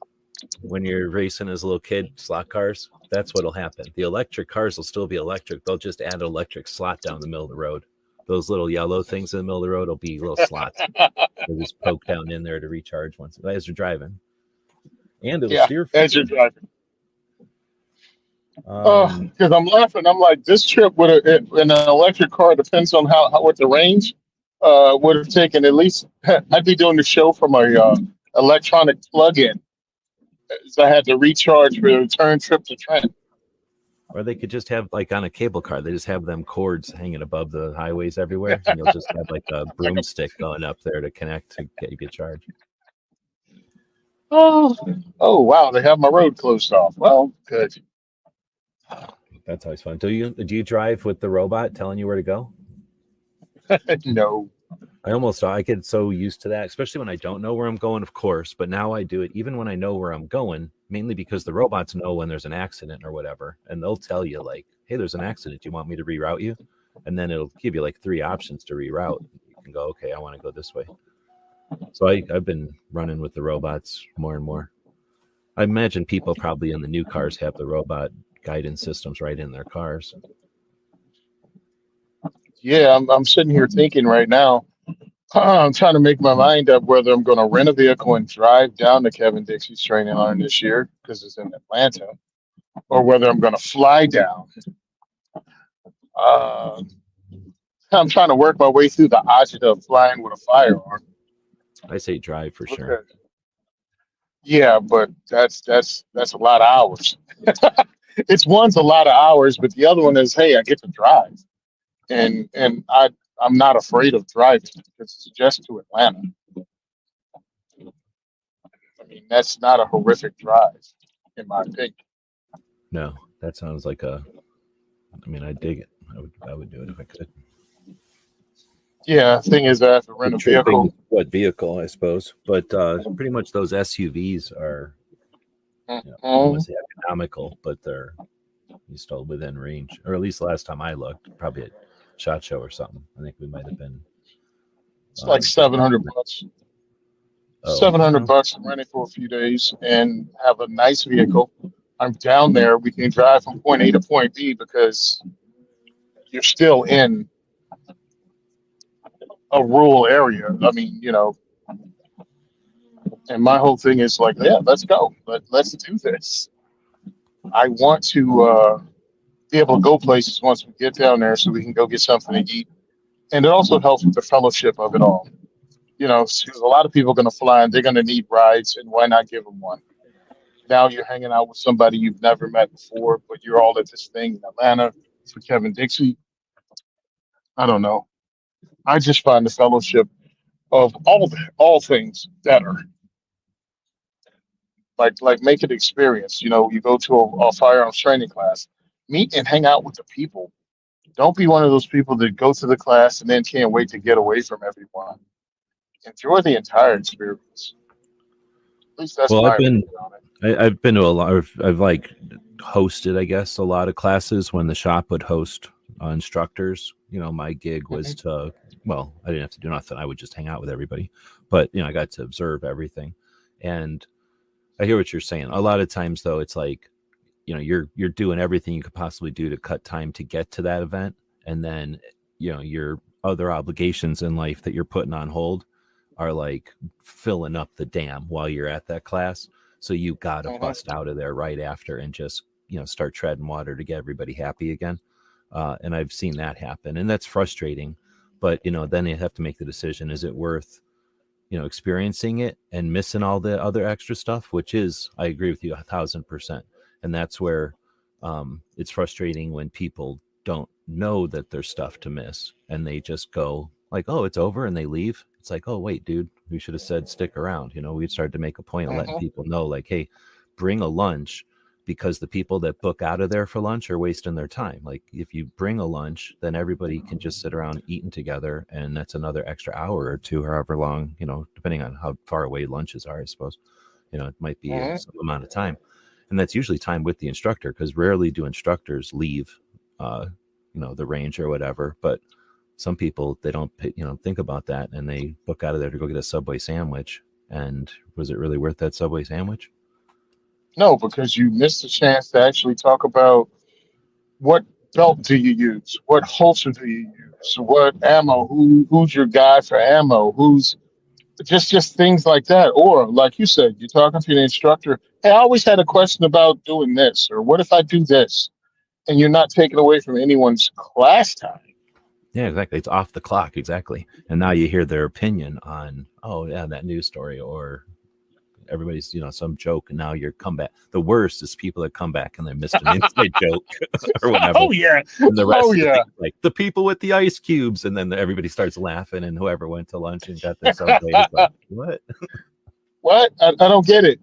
when you're racing as a little kid, slot cars. That's what'll happen. The electric cars will still be electric. They'll just add an electric slot down the middle of the road. Those little yellow things in the middle of the road will be little slots. They'll just poke down in there to recharge once as you're driving, and it'll steer as you're driving. Because I'm laughing. I'm like, this trip would have in an electric car, depends on what the range would have taken. At least I'd be doing the show from a electronic plug-in. So I had to recharge for the return trip to Trent. Or they could just have on a cable car, they just have them cords hanging above the highways everywhere, and you'll just have a broomstick going up there to connect to get charged. Oh wow! They have my road closed off. Well, good. That's always fun. Do you drive with the robot telling you where to go? No. I get so used to that, especially when I don't know where I'm going, of course. But now I do it even when I know where I'm going, mainly because the robots know when there's an accident or whatever. And they'll tell you hey, there's an accident. Do you want me to reroute you? And then it'll give you 3 options to reroute. You can go, okay, I want to go this way. So I've been running with the robots more and more. I imagine people probably in the new cars have the robot guidance systems right in their cars. Yeah, I'm sitting here thinking right now. I'm trying to make my mind up whether I'm going to rent a vehicle and drive down to Kevin Dixie's training line this year because it's in Atlanta, or whether I'm going to fly down. I'm trying to work my way through the agita of flying with a firearm. I say drive for sure. Yeah, but that's a lot of hours. One's a lot of hours, but the other one is, hey, I get to drive, and I'm not afraid of driving because it's just to Atlanta. I mean, that's not a horrific drive, in my opinion. No, that sounds like I dig it. I would do it if I could. Yeah, the thing is, I have to rent a vehicle. What vehicle, I suppose, but pretty much those SUVs are you know, I don't want to say economical, but they're still within range, or at least last time I looked, probably at SHOT Show or something. I think we might have been. It's like Just $700. oh, $700 to rent it for a few days and have a nice vehicle. I'm down there. We can drive from point A to point B because you're still in a rural area. I mean, and my whole thing is like, yeah, let's go. Let's do this. I want to be able to go places once we get down there so we can go get something to eat. And it also helps with the fellowship of it all. Because a lot of people are going to fly and they're going to need rides, and why not give them one? Now you're hanging out with somebody you've never met before, but you're all at this thing in Atlanta for Kevin Dixie. I don't know. I just find the fellowship of all things better. Like make it experience. You go to a firearms training class, meet and hang out with the people. Don't be one of those people that go to the class and then can't wait to get away from everyone. Enjoy the entire experience. At least that's well, my opinion on it. I've been to a lot. I've like hosted, I guess, a lot of classes when the shop would host instructors. My gig was to, well, I didn't have to do nothing. I would just hang out with everybody, but I got to observe everything. And I hear what you're saying. A lot of times, though, it's like, you're doing everything you could possibly do to cut time to get to that event, and then your other obligations in life that you're putting on hold are like filling up the dam while you're at that class. So you got to bust out of there right after and just start treading water to get everybody happy again. And I've seen that happen, and that's frustrating. But then you have to make the decision: is it worth experiencing it and missing all the other extra stuff? Which is, I agree with you 1,000%. And that's where it's frustrating when people don't know that there's stuff to miss and they just go like, oh, it's over, and they leave. It's like, oh, wait, dude, we should have said stick around. We'd started to make a point of letting people know, like, hey, bring a lunch, because the people that book out of there for lunch are wasting their time. Like, if you bring a lunch, then everybody can just sit around eating together, and that's another extra hour or two, however long, depending on how far away lunches are, I suppose. It might be some amount of time. And that's usually time with the instructor, because rarely do instructors leave, the range or whatever. But some people, they don't, think about that, and they book out of there to go get a Subway sandwich. And was it really worth that Subway sandwich? No, because you missed a chance to actually talk about what belt do you use, what holster do you use, what ammo, who's your guy for ammo, who's just things like that. Or like you said, you're talking to the instructor. Hey, I always had a question about doing this, or what if I do this? And you're not taking away from anyone's class time. Yeah, exactly. It's off the clock. Exactly. And now you hear their opinion on, oh yeah, that news story, or everybody's, some joke, and now you're come back. The worst is people that come back and they missed an inside joke or whatever. Oh yeah. And the rest like the people with the ice cubes, and then everybody starts laughing, and whoever went to lunch and got their Subway is like, what? What? I don't get it.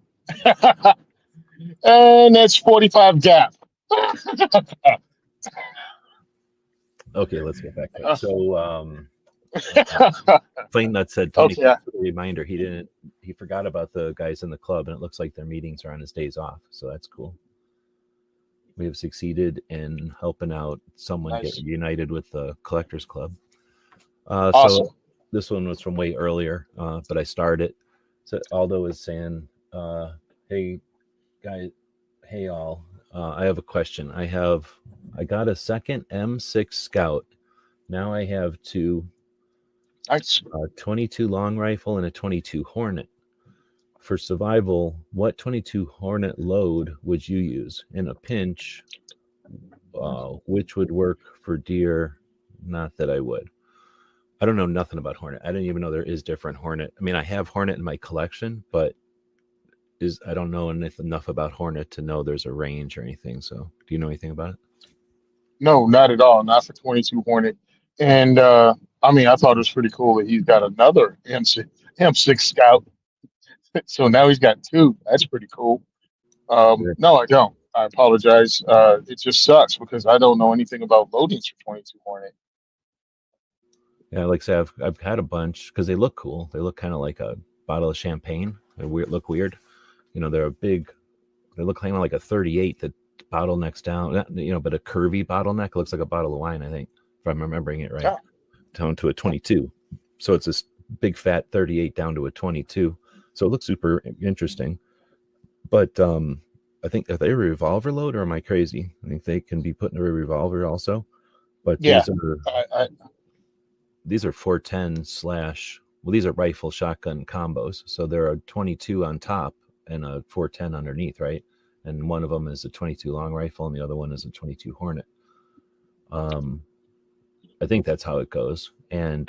And that's 45 gap. Okay, let's get back to it. So Plain Nut said, Tony, a reminder, he forgot about the guys in the club, and it looks like their meetings are on his days off, so that's cool. We have succeeded in helping out someone get united with the Collectors Club. Awesome. So this one was from way earlier, but I started. So Aldo is saying, hey guys, hey all, I have a question. I got a second M6 Scout. Now I have two, a 22 long rifle and a 22 Hornet. For survival, what 22 Hornet load would you use in a pinch? Which would work for deer? Not that I would. I don't know nothing about Hornet. I didn't even know there is different Hornet. I mean, I have Hornet in my collection, but I don't know enough about Hornet to know there's a range or anything. So do you know anything about it? No, not at all. Not for 22 Hornet. And I mean, I thought it was pretty cool that he's got another M6 Scout. So now he's got two. That's pretty cool. No, I don't. I apologize. It just sucks because I don't know anything about loadings for 22 Hornet. Yeah, like I said, I've had a bunch because they look cool. They look kind of like a bottle of champagne. They look weird. They're a big They look kind of like a 38 that bottlenecks down, but a curvy bottleneck. It looks like a bottle of wine, I think, if I'm remembering it right, Yeah. down to a 22. So it's this big fat 38 down to a 22. So it looks super interesting. But I think, are they a revolver load, or am I crazy? I think they can be put in a revolver also. But Yeah. these are 410 / well, these are rifle shotgun combos. So there are 22 on top and a 410 underneath, right? And one of them is a 22 long rifle and the other one is a 22 Hornet. I think that's how it goes. And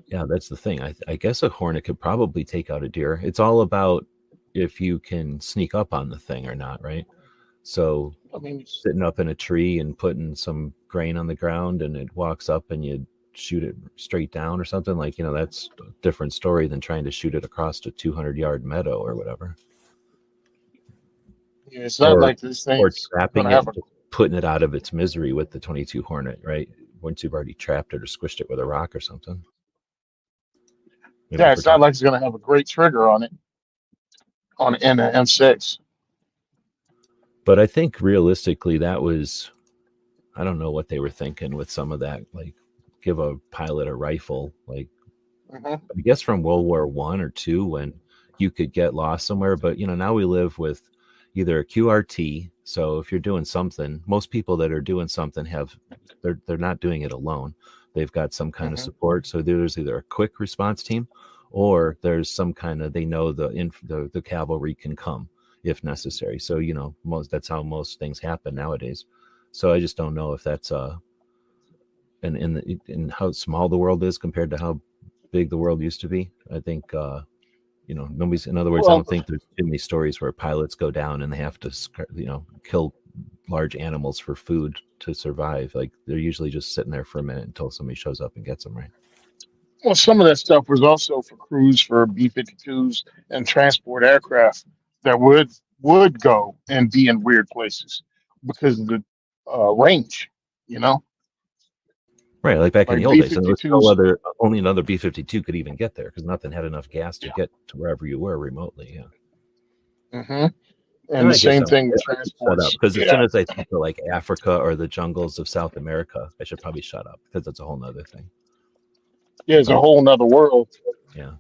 yeah, that's the thing. I guess a Hornet could probably take out a deer. It's all about if you can sneak up on the thing or not, right? So I mean, sitting up in a tree and putting some grain on the ground and it walks up and you shoot it straight down or something, like, that's a different story than trying to shoot it across a 200-yard meadow or whatever. yeah, it's not like this thing Or is trapping going to have it, putting it out of its misery with the 22 Hornet, right? Once you've already trapped it or squished it with a rock or something. Yeah, it's not like it's going to have a great trigger on it in an M6. But I think realistically that was, I don't know what they were thinking with some of that, like give a pilot a rifle, like I guess from World War I or II when you could get lost somewhere. But now we live with either a QRT. So if you're doing something, most people that are doing something they're not doing it alone. They've got some kind of support. So there's either a quick response team or there's some kind of, they know the cavalry can come if necessary. So that's how most things happen nowadays. So I just don't know if that's in how small the world is compared to how big the world used to be. I think nobody's, in other words, I don't think there's too many stories where pilots go down and they have to kill large animals for food to survive. Like they're usually just sitting there for a minute until somebody shows up and gets them, right? Well, some of that stuff was also for crews for B-52s and transport aircraft that would go and be in weird places because of the range, Right, like back in like the old days, and there was no B-52s. only another B-52 could even get there because nothing had enough gas to get to wherever you were remotely. Yeah. And the I guess same thing with I should shut up transports. because as Yeah, soon as I think of like Africa or the jungles of South America, I should probably shut up because that's a whole nother thing. yeah, it's a whole nother world. Yeah.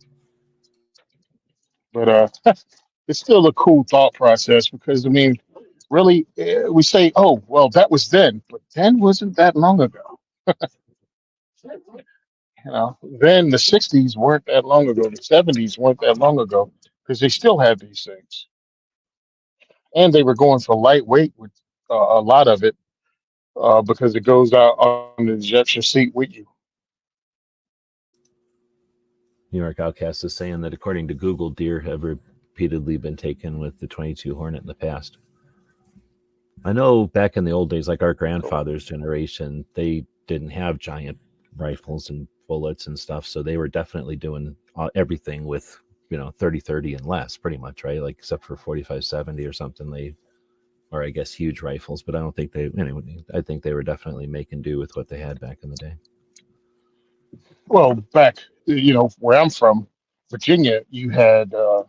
But it's still a cool thought process because I mean, really, we say, "Oh, well, that was then," but then wasn't that long ago. Then the '60s weren't that long ago. The '70s weren't that long ago because they still had these things, and they were going for lightweight with a lot of it because it goes out on the ejection seat with you. New York Outcast is saying that according to Google, deer have repeatedly been taken with the 22 Hornet in the past. I know back in the old days, like our grandfather's generation, they didn't have giant rifles and bullets and stuff, so they were definitely doing everything with 30-30 and less, pretty much, right? Like except for 45-70 or something, or I guess huge rifles, but I don't think anyway. I think they were definitely making do with what they had back in the day. Well, back where I'm from, Virginia, you had the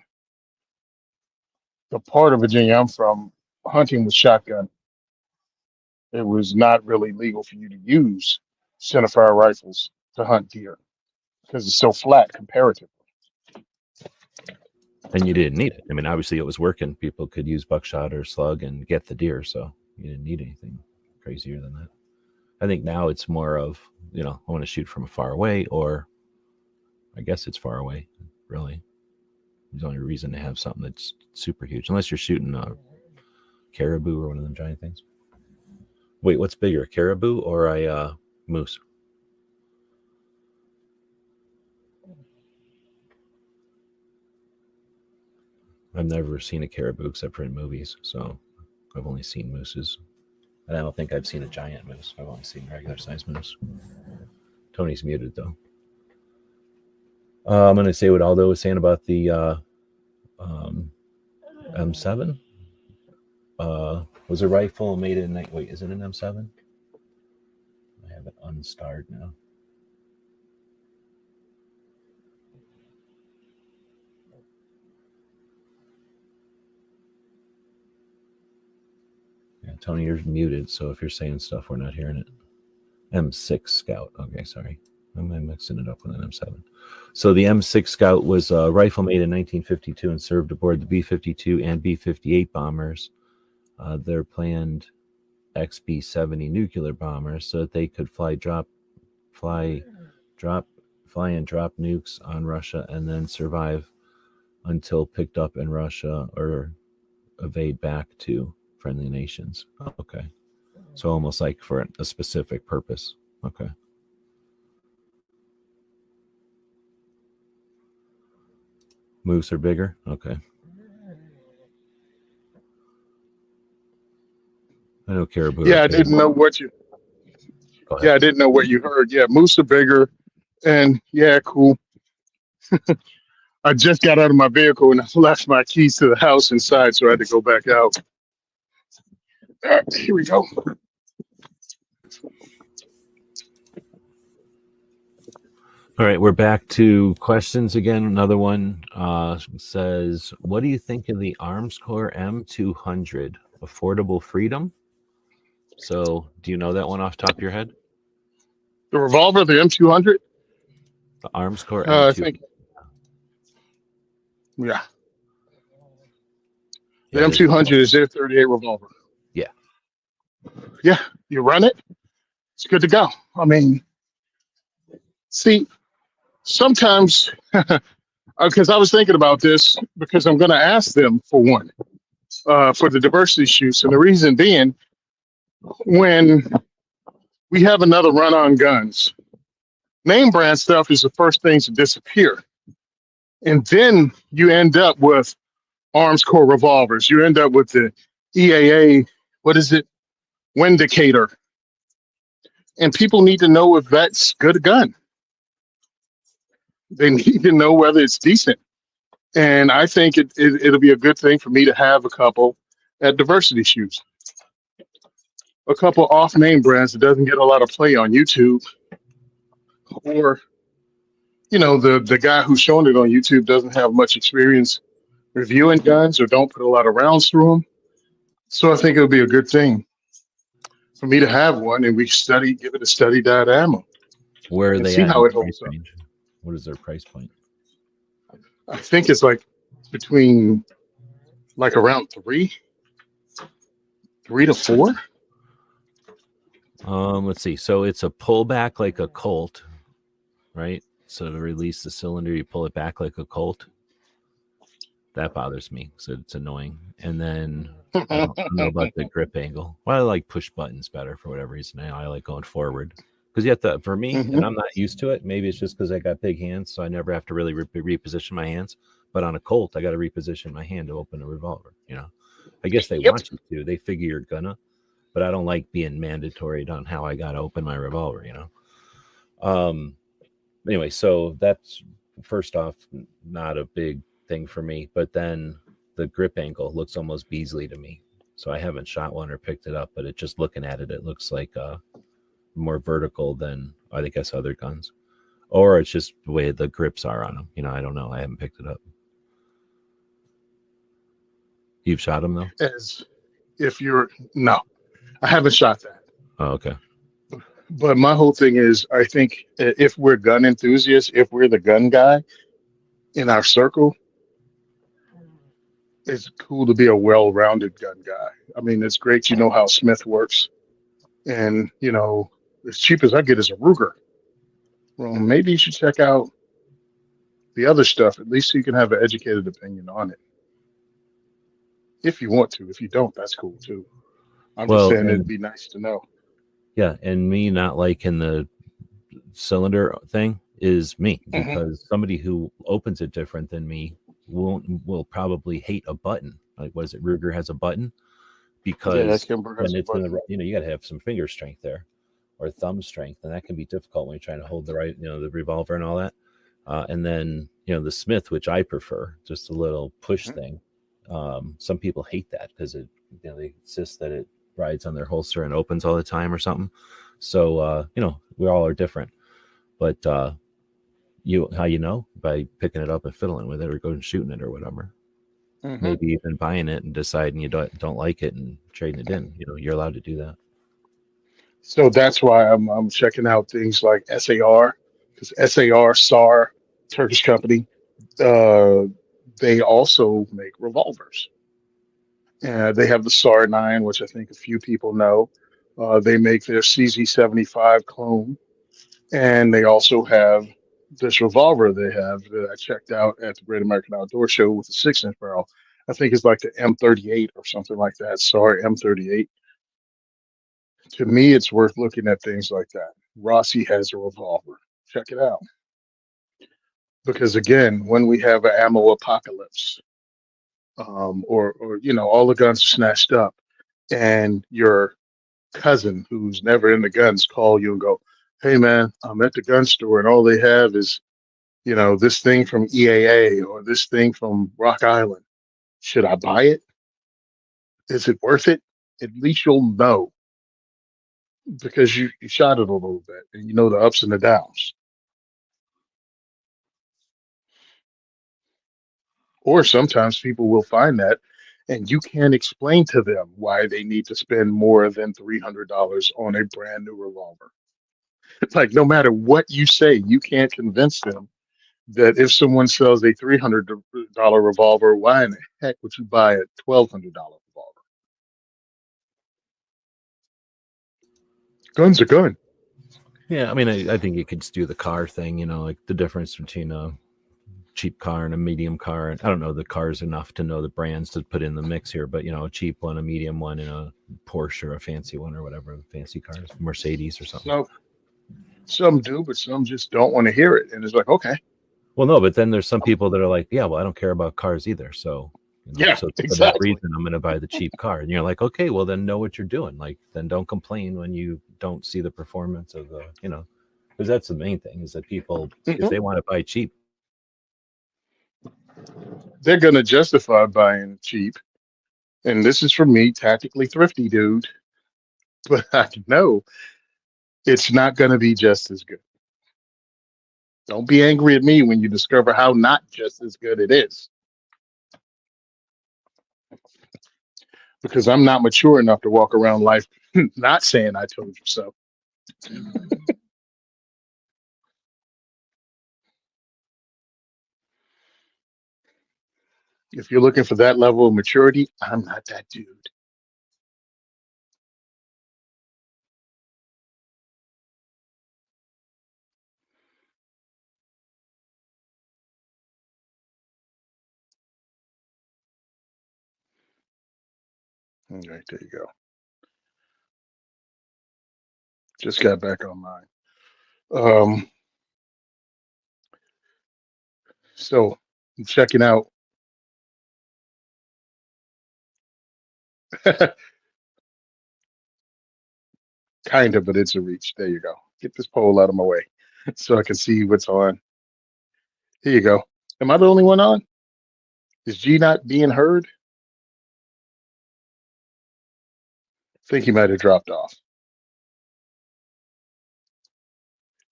part of Virginia I'm from, hunting with shotgun. It was not really legal for you to use centerfire rifles to hunt deer because it's so flat comparatively. And you didn't need it. I mean, obviously it was working. People could use buckshot or slug and get the deer, so you didn't need anything crazier than that. I think now it's more of, I want to shoot from far away, or I guess it's far away, really. There's only reason to have something that's super huge, unless you're shooting a caribou or one of them giant things. Wait, what's bigger, a caribou or a moose? I've never seen a caribou except for in movies, so I've only seen mooses. And I don't think I've seen a giant moose. I've only seen regular sized moose. Tony's muted, though. I'm going to say what Aldo was saying about the M7. Was a rifle made in... Wait, is it an M7? I have it unstarred now. Tony, you're muted, so if you're saying stuff, we're not hearing it. M6 Scout. Okay, sorry. Am I mixing it up with an M7? So the M6 Scout was a rifle made in 1952 and served aboard the B-52 and B-58 bombers. Their planned XB-70 nuclear bombers, so that they could fly and drop nukes on Russia and then survive until picked up in Russia or evade back to friendly nations. Okay. So almost like for a specific purpose. Okay. Moose are bigger? Okay. I know caribou. Yeah, I didn't know what you. Yeah, I didn't know what you heard. Yeah, moose are bigger, and yeah, cool. I just got out of my vehicle and I left my keys to the house inside, so I had to go back out. All right, here we go. All right, we're back to questions again. Another one says, what do you think of the Arms Corps M200? Affordable freedom? So, do you know that one off the top of your head? The revolver, the M200? The Arms Corps M200. I think. Yeah. The M200 is their 38 revolver. Yeah. Yeah, you run it, it's good to go. I mean, see, sometimes, because I was thinking about this, because I'm going to ask them for one, for the diversity shoots. And the reason being, when we have another run on guns, name brand stuff is the first thing to disappear. And then you end up with Arms Corps revolvers. You end up with the EAA, what is it? Windicator. And people need to know if that's good gun. They need to know whether it's decent. And I think it'll be a good thing for me to have a couple at diversity shoots. A couple off-name brands that doesn't get a lot of play on YouTube. Or, you know, the guy who's showing it on YouTube doesn't have much experience reviewing guns or don't put a lot of rounds through them. So I think it'll be a good thing for me to have one and we give it a study diet ammo. Where are they see at how it price holds up. range? What is their price point? I think it's like between like around 3 to 4. Let's see. So it's a pullback like a Colt, right? So to release the cylinder, you pull it back like a Colt. That bothers me because it's annoying. And then I don't know about the grip angle. Well, I like push buttons better for whatever reason. I like going forward because you have to. For me, and I'm not used to it. Maybe it's just because I got big hands, so I never have to really reposition my hands. But on a Colt, I got to reposition my hand to open a revolver. You know, I guess they want you to. They figure you're gonna. But I don't like being mandatory on how I got to open my revolver, you know. Anyway, so that's first off not a big thing for me. But then the grip angle looks almost Beasley to me. So I haven't shot one or picked it up, but it just looking at it, it looks like more vertical than I guess other guns, or it's just the way the grips are on them. You know, I don't know. I haven't picked it up. You've shot them though? As if you're no. I haven't shot that. Oh, okay. But my whole thing is, I think if we're gun enthusiasts, if we're the gun guy in our circle, it's cool to be a well-rounded gun guy. I mean, it's great you know how Smith works. And, you know, as cheap as I get is a Ruger. Well, maybe you should check out the other stuff, at least so you can have an educated opinion on it. If you want to. If you don't, that's cool too. I'm just saying it'd be nice to know. Yeah, and me not liking the cylinder thing is me, because somebody who opens it different than me will probably hate a button. Like, what is it? Ruger has a button because when it's in the, you got to have some finger strength there or thumb strength, and that can be difficult when you're trying to hold the right, the revolver and all that. And then the Smith, which I prefer, just a little push thing. Some people hate that because they insist that it rides on their holster and opens all the time or something. So we all are different, but how by picking it up and fiddling with it or going shooting it or whatever. maybe even buying it and deciding you don't like it and trading it in. You're allowed to do that. So that's why I'm checking out things like SAR, because SAR, Turkish company, uh, they also make revolvers. They have the SAR 9, which I think a few people know. They make their CZ75 clone, and they also have this revolver they have that I checked out at the Great American Outdoor Show with a 6-inch barrel. I think it's like the M38 or something like that. Sorry, M38. To me, it's worth looking at things like that. Rossi has a revolver. Check it out. Because again, when we have an ammo apocalypse, or all the guns are snatched up, and your cousin who's never in the guns call you and go, "Hey man, I'm at the gun store and all they have is this thing from EAA or this thing from Rock Island. Should I buy it? Is it worth it?" At least you'll know because you shot it a little bit and you know the ups and the downs. Or sometimes people will find that and you can't explain to them why they need to spend more than $300 on a brand new revolver. It's like no matter what you say, you can't convince them that if someone sells a $300 revolver, why in the heck would you buy a $1,200 revolver? Gun's a gun. Yeah, I mean, I think you could do the car thing, like the difference between a cheap car and a medium car. And I don't know the cars enough to know the brands to put in the mix here, but a cheap one, a medium one, and a Porsche or a fancy one or whatever, fancy cars, Mercedes or something. So some do, but some just don't want to hear it. And it's like, okay. Well, no, but then there's some people that are like, yeah, well, I don't care about cars either. So yeah, so for exactly. that reason, I'm going to buy the cheap car. And you're like, okay, well, then know what you're doing. Like, then don't complain when you don't see the performance of the, because that's the main thing is that people, if they want to buy cheap, they're going to justify buying cheap. And this is for me, tactically thrifty dude. But I know it's not going to be just as good. Don't be angry at me when you discover how not just as good it is. Because I'm not mature enough to walk around life not saying I told you so. If you're looking for that level of maturity, I'm not that dude. All right, there you go. Just got back online. So I'm checking out. Kind of, but it's a reach. There you go. Get this poll out of my way so I can see what's on. Here you go. Am I the only one on? Is G not being heard? I think he might have dropped off.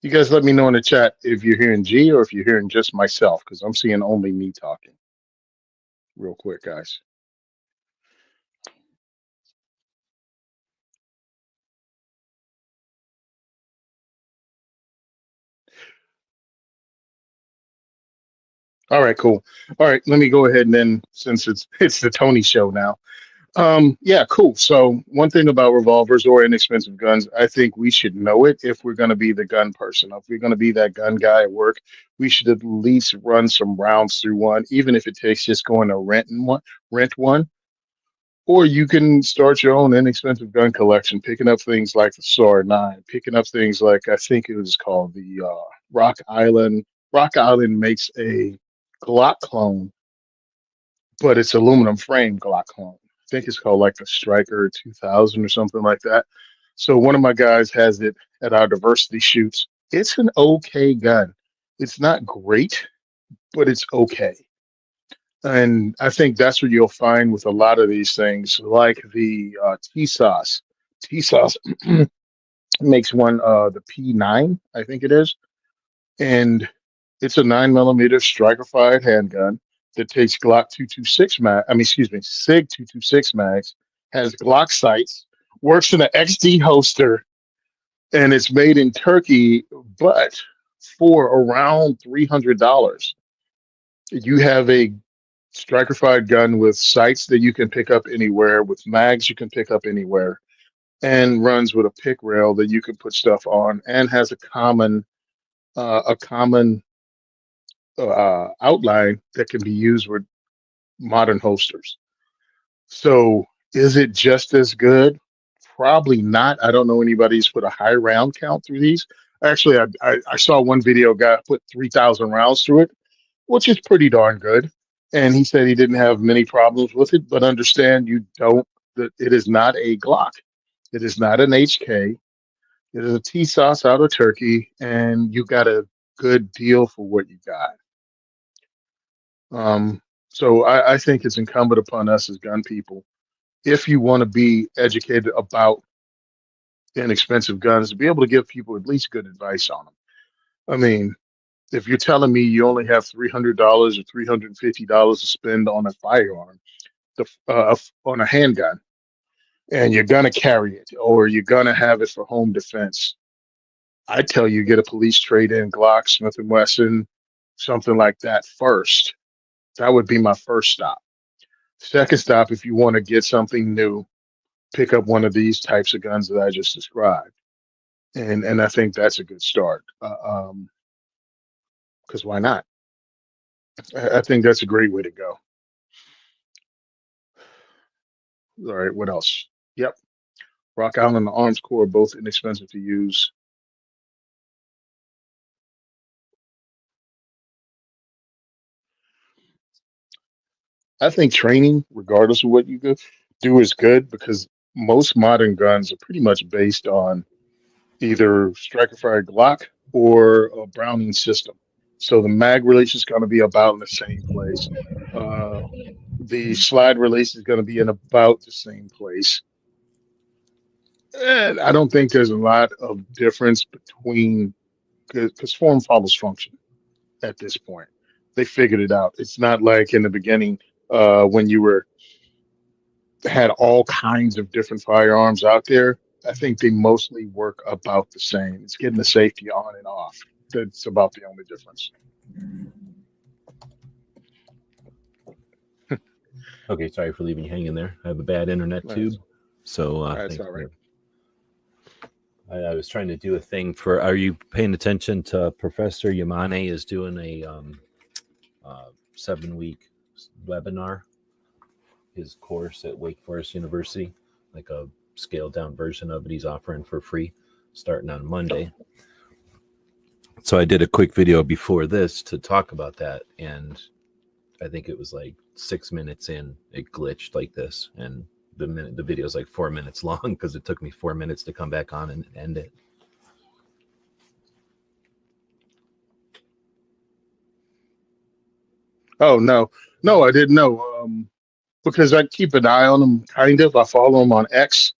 You guys let me know in the chat if you're hearing G or if you're hearing just myself, because I'm seeing only me talking. Real quick, guys. All right, cool. All right, let me go ahead and then, since it's the Tony show now. Yeah, cool. So one thing about revolvers or inexpensive guns, I think we should know it if we're going to be the gun person. If we're going to be that gun guy at work, we should at least run some rounds through one, even if it takes just going to rent one. Or you can start your own inexpensive gun collection, picking up things like the SAR 9, picking up things like I think it was called the Rock Island. Rock Island makes a Glock clone, but it's aluminum frame Glock clone. I think it's called like the Striker 2000 or something like that. So one of my guys has it at our diversity shoots. It's an okay gun. It's not great, but it's okay. And I think that's what you'll find with a lot of these things, like the T-Sauce. T-Sauce makes one, the P9, I think it is. And it's a 9mm striker fired handgun that takes Glock 226 mag. I mean, excuse me, Sig 226 mags, has Glock sights, works in an XD holster, and it's made in Turkey, but for around $300, you have a striker-fired gun with sights that you can pick up anywhere, with mags you can pick up anywhere, and runs with a pick rail that you can put stuff on, and has a common outline that can be used with modern holsters. So, is it just as good? Probably not. I don't know anybody who's put a high round count through these. Actually, I saw one video guy put 3,000 rounds through it, which is pretty darn good. And he said he didn't have many problems with it, but understand that it is not a Glock. It is not an HK. It is a T-Sauce out of Turkey, and you got a good deal for what you got. So I think it's incumbent upon us as gun people, if you want to be educated about inexpensive guns, to be able to give people at least good advice on them. I mean, if you're telling me you only have $300 or $350 to spend on a firearm, on a handgun, and you're gonna carry it or you're gonna have it for home defense, I tell you get a police trade-in Glock, Smith and Wesson, something like that first. That would be my first stop. Second stop, if you want to get something new, pick up one of these types of guns that I just described, and I think that's a good start. Because why not? I think that's a great way to go. All right, what else? Yep, Rock Island and the Arms Corps are both inexpensive to use. I think training, regardless of what you do, is good because most modern guns are pretty much based on either striker-fired Glock or a Browning system. So the mag release is going to be about in the same place. The slide release is going to be in about the same place. And I don't think there's a lot of difference between, because form follows function at this point. They figured it out. It's not like in the beginning when you had all kinds of different firearms out there. I think they mostly work about the same. It's getting the safety on and off. That's about the only difference. Okay, sorry for leaving you hanging there. I have a bad internet tube, so that's all right. I was trying to do a thing for. Are you paying attention to Professor Yamane is doing a 7-week webinar, his course at Wake Forest University, like a scaled down version of it. He's offering for free starting on Monday. So I did a quick video before this to talk about that, and I think it was like 6 minutes in, it glitched like this, and the video is like 4 minutes long because it took me 4 minutes to come back on and end it. Oh no, I didn't know. Because I keep an eye on him, kind of. I follow him on X,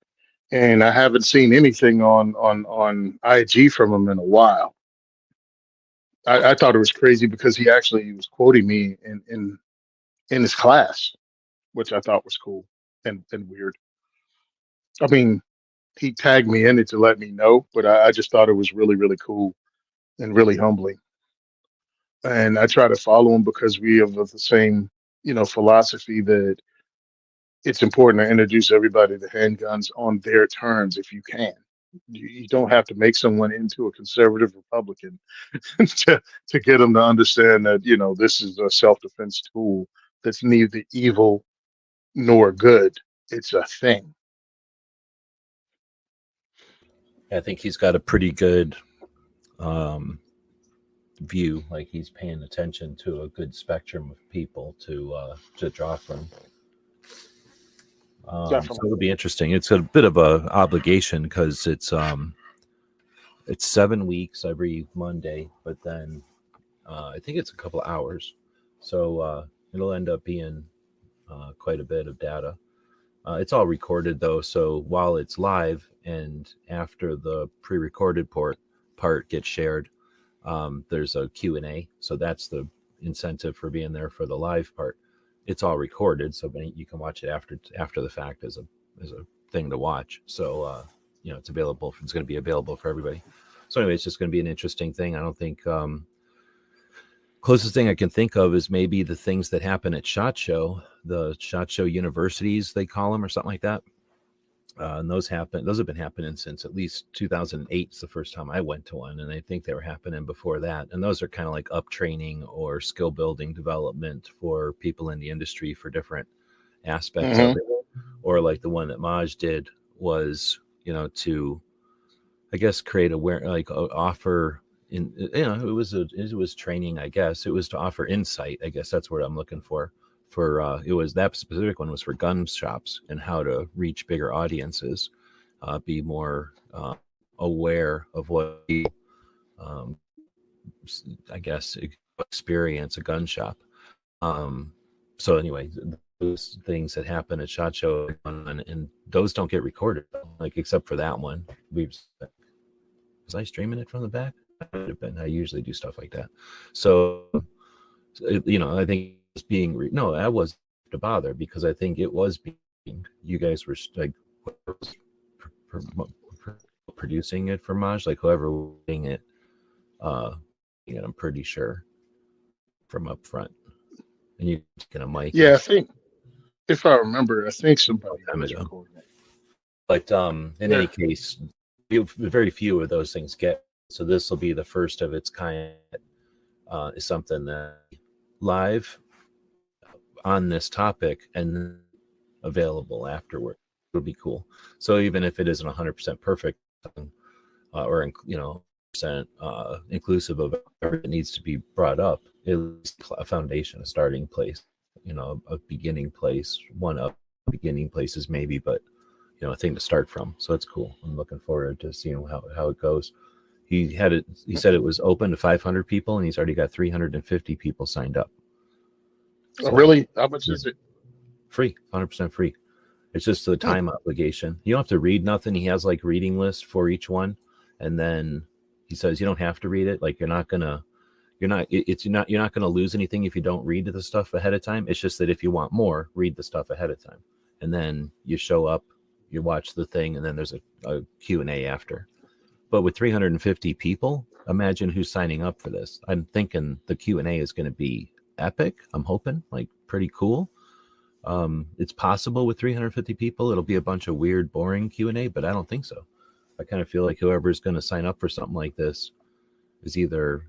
and I haven't seen anything on IG from him in a while. I thought it was crazy because he actually was quoting me in his class, which I thought was cool and weird. I mean, he tagged me in it to let me know, but I just thought it was really, really cool and really humbling. And I try to follow him because we have the same, philosophy that it's important to introduce everybody to handguns on their terms if you can. You don't have to make someone into a conservative Republican to get them to understand that, this is a self-defense tool that's neither evil nor good. It's a thing. I think he's got a pretty good view. Like he's paying attention to a good spectrum of people to draw from. So it'll be interesting. It's a bit of a obligation because it's 7 weeks every Monday, but then I think it's a couple of hours. So it'll end up being quite a bit of data. It's all recorded though, so while it's live and after the pre-recorded part gets shared, there's a Q&A. So that's the incentive for being there for the live part. It's all recorded, so you can watch it after the fact as a thing to watch. So it's available. It's going to be available for everybody. So anyway, it's just going to be an interesting thing. I don't think closest thing I can think of is maybe the things that happen at SHOT Show, the SHOT Show universities they call them, or something like that. And those have been happening since at least 2008 is the first time I went to one, and I think they were happening before that. And those are kind of like up training or skill building development for people in the industry for different aspects of it. Or like the one that Maj did was, to, I guess, create offer in, it was training, I guess. It was to offer insight, I guess that's what I'm looking for. It was, that specific one was for gun shops and how to reach bigger audiences, be more aware of what I guess experience a gun shop. So anyway, those things that happen at SHOT Show, and those don't get recorded, like except for that one. Was I streaming it from the back? I would have been. I usually do stuff like that. So I think it's being no, I wasn't to bother, because I think it was being, you guys were like producing it for Maj, like whoever was doing it, I'm pretty sure from up front. And you get a mic. Yeah, I think if I remember, I think somebody was recording it. But in any case, very few of those things get. So this will be the first of its kind. Is something that live on this topic and available afterward. It'll be cool. So even if it isn't 100% perfect, or percent inclusive of everything that needs to be brought up, it's a foundation, a starting place, a beginning place, one of beginning places maybe, but a thing to start from. So it's cool. I'm looking forward to seeing how it goes. He said it was open to 500 people, and he's already got 350 people signed up. So, really? How much is it? Free, 100% free. It's just the time obligation. You don't have to read nothing. He has like reading lists for each one, and then he says you don't have to read it. Like you're not gonna lose anything if you don't read the stuff ahead of time. It's just that if you want more, read the stuff ahead of time, and then you show up, you watch the thing, and then there's a Q&A after. But with 350 people, imagine who's signing up for this. I'm thinking the Q&A is going to be epic. I'm hoping, like, pretty cool. It's possible with 350 people, it'll be a bunch of weird, boring Q&A, but I don't think so. I kind of feel like whoever's going to sign up for something like this is either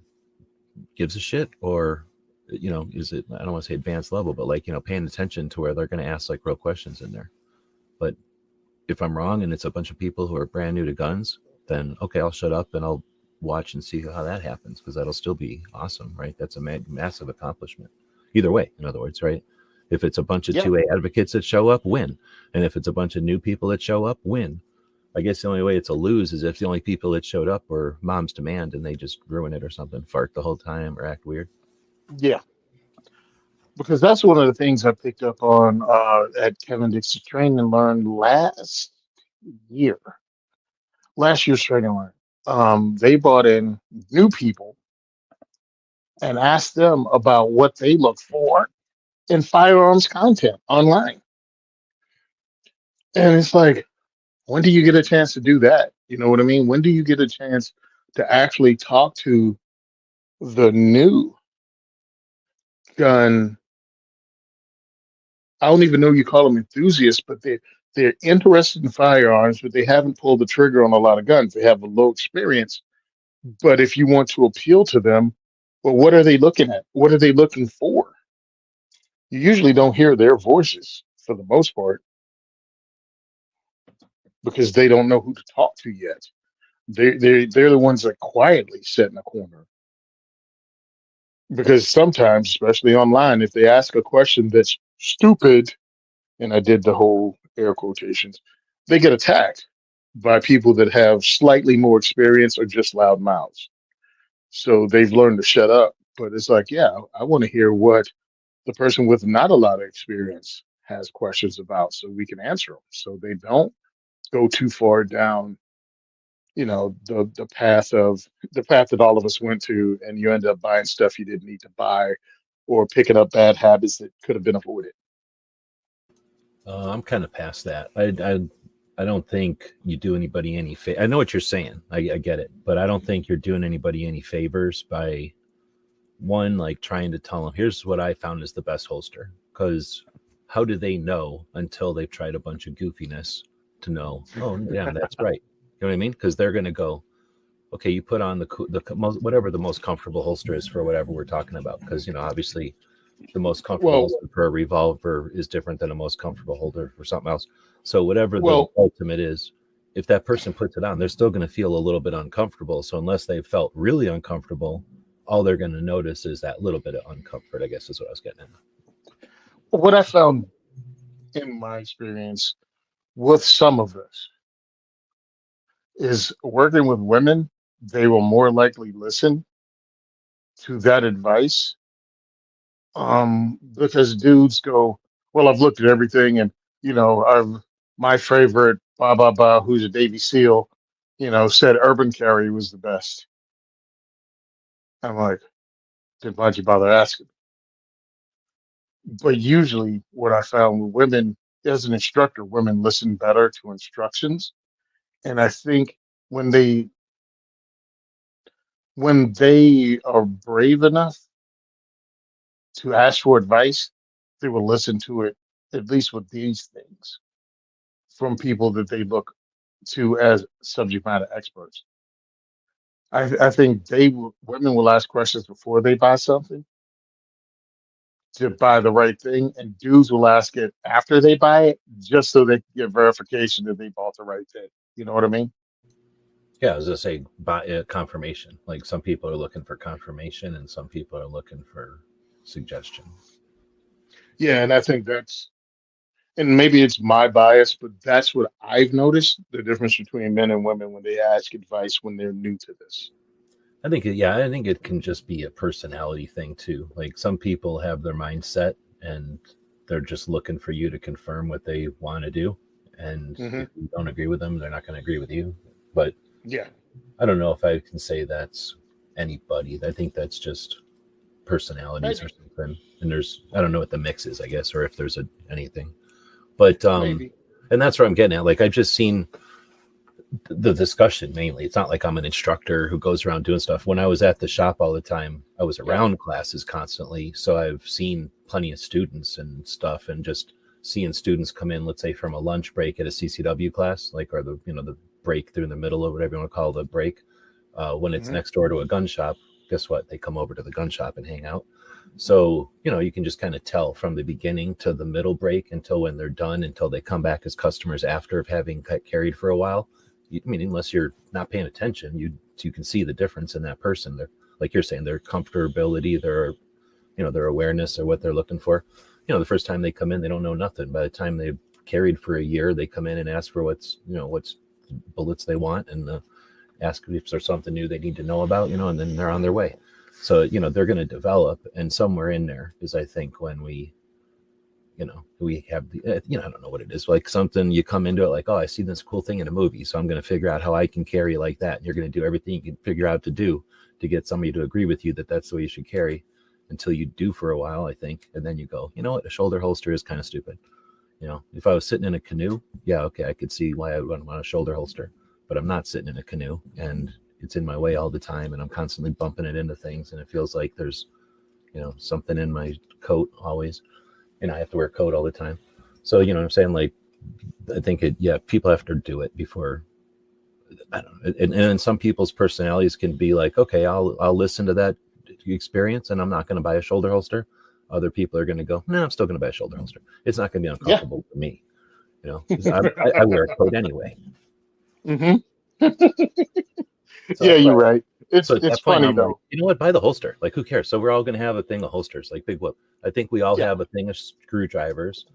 gives a shit or, is it, I don't want to say advanced level, but like, paying attention to where they're going to ask like real questions in there. But if I'm wrong and it's a bunch of people who are brand new to guns, then okay, I'll shut up and I'll watch and see how that happens, because that'll still be awesome, right? That's a massive accomplishment. Either way, in other words, right? If it's a bunch of 2A advocates that show up, win. And if it's a bunch of new people that show up, win. I guess the only way it's a lose is if the only people that showed up were Mom's Demand and they just ruin it or something, fart the whole time or act weird. Yeah. Because that's one of the things I picked up on at Kevin Dix's Train and Learn last year's Train and Learn. They brought in new people and asked them about what they look for in firearms content online. And it's like, when do you get a chance to do that? You know what I mean? When do you get a chance to actually talk to the new gun? I don't even know you call them enthusiasts, but they're interested in firearms, but they haven't pulled the trigger on a lot of guns. They have a low experience. But if you want to appeal to them, well, what are they looking at? What are they looking for? You usually don't hear their voices for the most part, because they don't know who to talk to yet. They're the ones that quietly sit in a corner. Because sometimes, especially online, if they ask a question that's stupid, and I did the whole air quotations, they get attacked by people that have slightly more experience or just loud mouths. So they've learned to shut up. But it's like, yeah, I want to hear what the person with not a lot of experience has questions about, so we can answer them, so they don't go too far down, the path that all of us went to, and you end up buying stuff you didn't need to buy, or picking up bad habits that could have been avoided. I'm kind of past that. I don't think you do anybody any I know what you're saying. I get it, but I don't think you're doing anybody any favors by one, like trying to tell them, here's what I found is the best holster. Because how do they know until they've tried a bunch of goofiness to know? Oh, yeah, that's right. You know what I mean? Because they're going to go, okay, you put on the most, whatever the most comfortable holster is for whatever we're talking about. Because, you know, obviously the most comfortable Well, holster for a revolver is different than a most comfortable holder for something else. So whatever the well, ultimate is, if that person puts it on, they're still going to feel a little bit uncomfortable. So unless they've felt really uncomfortable, all they're going to notice is that little bit of uncomfort, I guess is what I was getting at. what I found in my experience with some of this is working with women, they will more likely listen to that advice. Because dudes go, well, I've looked at everything, and I've my favorite blah blah blah, who's a Navy SEAL, said urban carry was the best. I'm like, then why'd you bother asking? But usually, what I found with women, as an instructor, women listen better to instructions, and I think when they when they are brave enough to ask for advice, they will listen to it, at least with these things, from people that they look to as subject matter experts. I think women will ask questions before they buy something to buy the right thing, and dudes will ask it after they buy it just so they can get verification that they bought the right thing. You know what I mean? Yeah, I was going to say confirmation. Like some people are looking for confirmation and some people are looking for suggestion. Yeah, and I think and maybe it's my bias, but that's what I've noticed, the difference between men and women when they ask advice when they're new to this. I think, I think it can just be a personality thing too. Like some people have their mindset and they're just looking for you to confirm what they want to do. And Hmm. if you don't agree with them, they're not going to agree with you. But Yeah. I don't know if I can say that's anybody. I think that's just personalities or Maybe. something. And I don't know what the mix is, I guess, or if there's anything. But Maybe. and that's where I'm getting at. Like I've just seen the discussion mainly. It's not like I'm an instructor who goes around doing stuff. When I was at the shop all the time, I was Yeah. around classes constantly. So I've seen plenty of students and stuff, and just seeing students come in, let's say from a lunch break at a CCW class, like, or the break through the middle of whatever you want to call the break. When it's Hmm. next door to a gun shop, guess what? They come over to the gun shop and hang out. So, you can just kind of tell from the beginning to the middle break until when they're done, until they come back as customers after having carried for a while. I mean, unless you're not paying attention, you can see the difference in that person. They're, like you're saying, their comfortability, their awareness or what they're looking for. The first time they come in, they don't know nothing. By the time they've carried for a year, they come in and ask for what's bullets they want, and ask if there's something new they need to know about, and then they're on their way. So, they're going to develop, and somewhere in there is, I think, when we have the, I don't know what it is, like something you come into it like, oh, I see this cool thing in a movie, so I'm going to figure out how I can carry like that. And you're going to do everything you can figure out to do to get somebody to agree with you that that's the way you should carry, until you do for a while, I think. And then you go, you know what, a shoulder holster is kind of stupid. If I was sitting in a canoe, yeah, okay, I could see why I would want a shoulder holster, but I'm not sitting in a canoe and it's in my way all the time, and I'm constantly bumping it into things, and it feels like there's, something in my coat always, and I have to wear a coat all the time. So, what I'm saying? Like, I think people have to do it before. I don't know. And some people's personalities can be like, okay, I'll listen to that experience and I'm not going to buy a shoulder holster. Other people are going to go, no, I'm still going to buy a shoulder holster. It's not going to be Yeah. uncomfortable for me. 'Cause I wear a coat anyway. Hmm. So Yeah, that's why. you're right. So at It's that point, funny I'm like, though. you know what? Buy the holster. Like, who cares? So we're all going to have a thing of holsters, like big whoop. I think we all Yeah. have a thing of screwdrivers.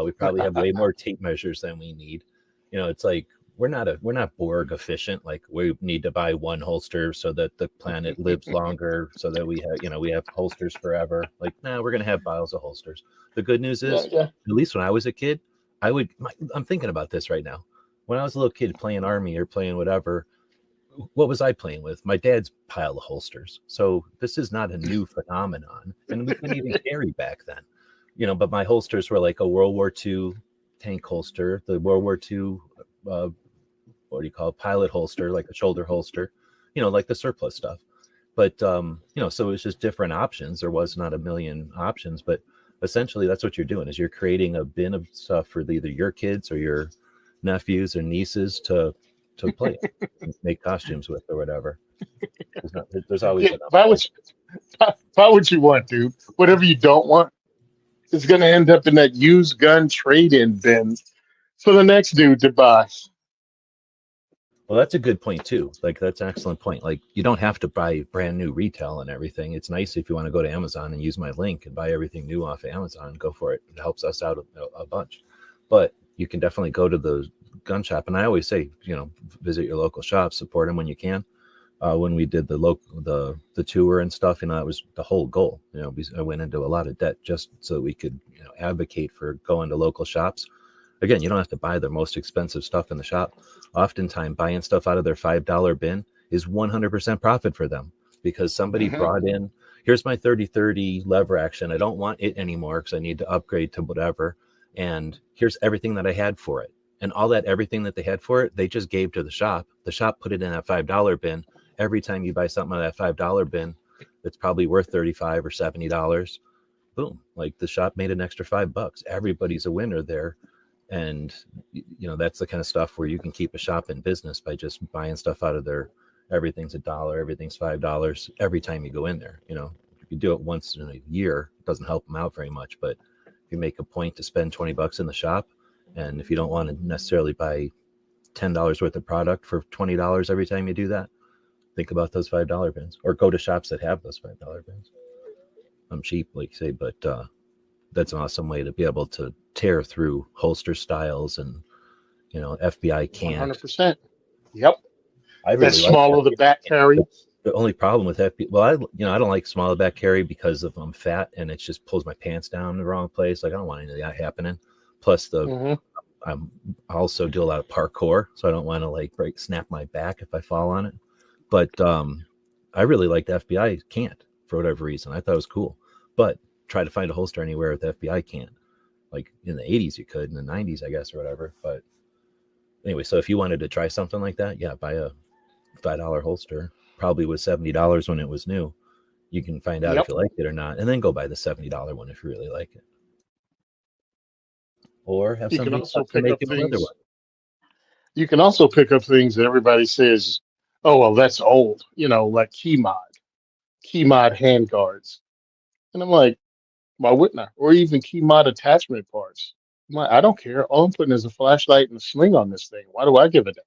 We probably have way more tape measures than we need. It's like we're not Borg efficient. Like we need to buy one holster so that the planet lives longer, so that we have holsters forever. Like, nah, we're going to have piles of holsters. The good news Yeah, is, yeah. at least when I was a kid, I'm thinking about this right now. When I was a little kid playing army or playing whatever, what was I playing with? My dad's pile of holsters. So this is not a new phenomenon, and we couldn't even carry back then, But my holsters were like a World War II tank holster, the World War II, what do you call it, pilot holster, like a shoulder holster, like the surplus stuff. But so it was just different options. There was not a million options, but essentially that's what you're doing is you're creating a bin of stuff for either your kids or your nephews or nieces to play and make costumes with or whatever. There's always Yeah, enough. buy what you want, dude. Whatever you don't want, it's going to end up in that used gun trade-in bin for the next dude to buy. Well, that's a good point too. Like that's an excellent point. Like you don't have to buy brand new retail and everything. It's nice if you want to go to Amazon and use my link and buy everything new off of Amazon. Go for it. It helps us out a bunch. But you can definitely go to the gun shop. And I always say, visit your local shop, support them when you can. When we did the tour and stuff, that was the whole goal. I went into a lot of debt just so that we could advocate for going to local shops. Again, you don't have to buy the most expensive stuff in the shop. Oftentimes, buying stuff out of their $5 bin is 100% profit for them because somebody brought in, here's my 30-30 lever action. I don't want it anymore because I need to upgrade to whatever. And here's everything that I had for it. And all that, everything that they had for it, they just gave to the shop. The shop put it in that $5 bin. Every time you buy something out of that $5 bin, that's probably worth $35 or $70. Boom. Like the shop made an extra $5. Everybody's a winner there. And, that's the kind of stuff where you can keep a shop in business by just buying stuff out of there. Everything's $1, everything's $5 every time you go in there. If you do it once in a year, it doesn't help them out very much. But if you make a point to spend $20 in the shop, and if you don't want to necessarily buy $10 worth of product for $20 every time you do that, think about those $5 bins or go to shops that have those $5 bins. I'm cheap, like you say, but that's an awesome way to be able to tear through holster styles and FBI can't. 100%. Yep. I really That's smaller the back carry. The only problem with FBI, well, I don't like smaller back carry because of I'm fat and it just pulls my pants down in the wrong place. Like I don't want any of that happening. Plus I also do a lot of parkour, so I don't want to snap my back if I fall on it. But I really like the FBI can't for whatever reason. I thought it was cool, but try to find a holster anywhere with the FBI can't. Like in the 80s you could, in the 90s I guess or whatever. But anyway, so if you wanted to try something like that, yeah, buy a $5 holster. Probably was $70 when it was new. You can find out if you like it or not, and then go buy the $70 one if you really like it. Or have somebody make you another one. You can also pick up things that everybody says, oh, well, that's old, like key mod handguards. And I'm like, why wouldn't I? Or even key mod attachment parts. I'm like, I don't care. All I'm putting is a flashlight and a sling on this thing. Why do I give a damn?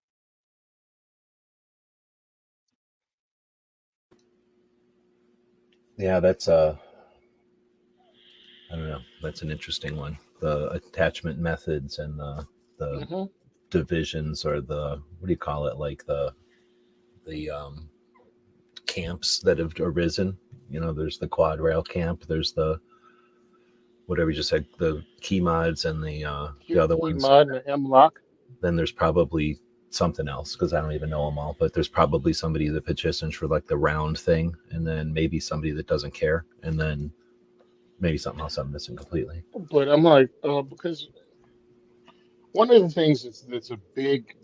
Yeah, that's I don't know. That's an interesting one. The attachment methods and the divisions or the what do you call it? Like the camps that have arisen. There's the quad rail camp. There's the whatever you just said, the key mods and the other ones. Key mod and the M-lock. Then there's probably something else because I don't even know them all. But there's probably somebody that petitions for like the round thing, and then maybe somebody that doesn't care, and then maybe something else I'm missing completely. But I'm like, because one of the things that's a big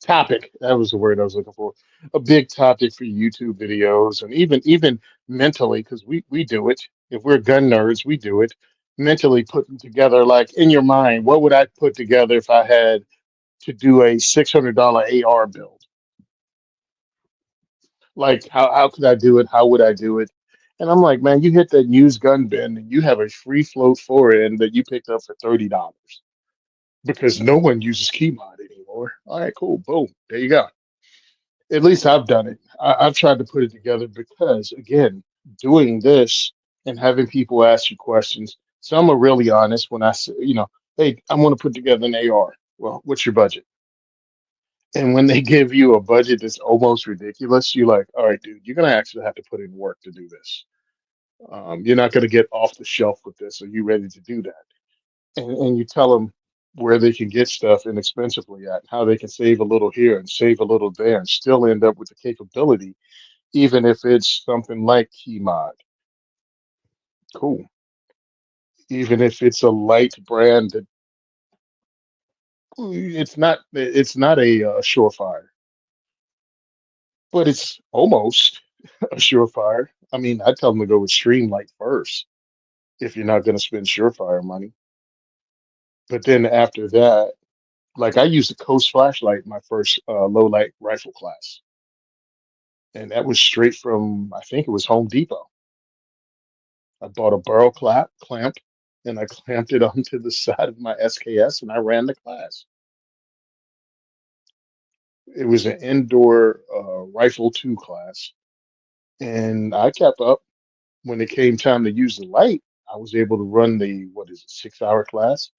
topic. That was the word I was looking for. A big topic for YouTube videos and even mentally, because we do it. If we're gun nerds, we do it. Mentally putting together, like in your mind, what would I put together if I had to do a $600 AR build? Like how could I do it? How would I do it? And I'm like, man, you hit that used gun bin and you have a free float for it and that you picked up for $30 because no one uses key mod anymore. All right, cool. Boom. There you go. At least I've done it. I've tried to put it together because, again, doing this and having people ask you questions. Some are really honest when I say, hey, I want to put together an AR. Well, what's your budget? And when they give you a budget that's almost ridiculous, you're like, all right, dude, you're going to actually have to put in work to do this. You're not going to get off the shelf with this. Are you ready to do that? And you tell them, where they can get stuff inexpensively at, how they can save a little here and save a little there and still end up with the capability, even if it's something like Keymod. Cool. Even if it's a light brand that it's not a surefire, but it's almost a surefire. I mean, I tell them to go with Streamlight first if you're not going to spend surefire money. But then after that, like I used a Coast flashlight in my first low light rifle class, and that was straight from I think it was Home Depot. I bought a barrel clamp, and I clamped it onto the side of my SKS, and I ran the class. It was an indoor rifle two class, and I kept up. When it came time to use the light, I was able to run the what is it 6 hour class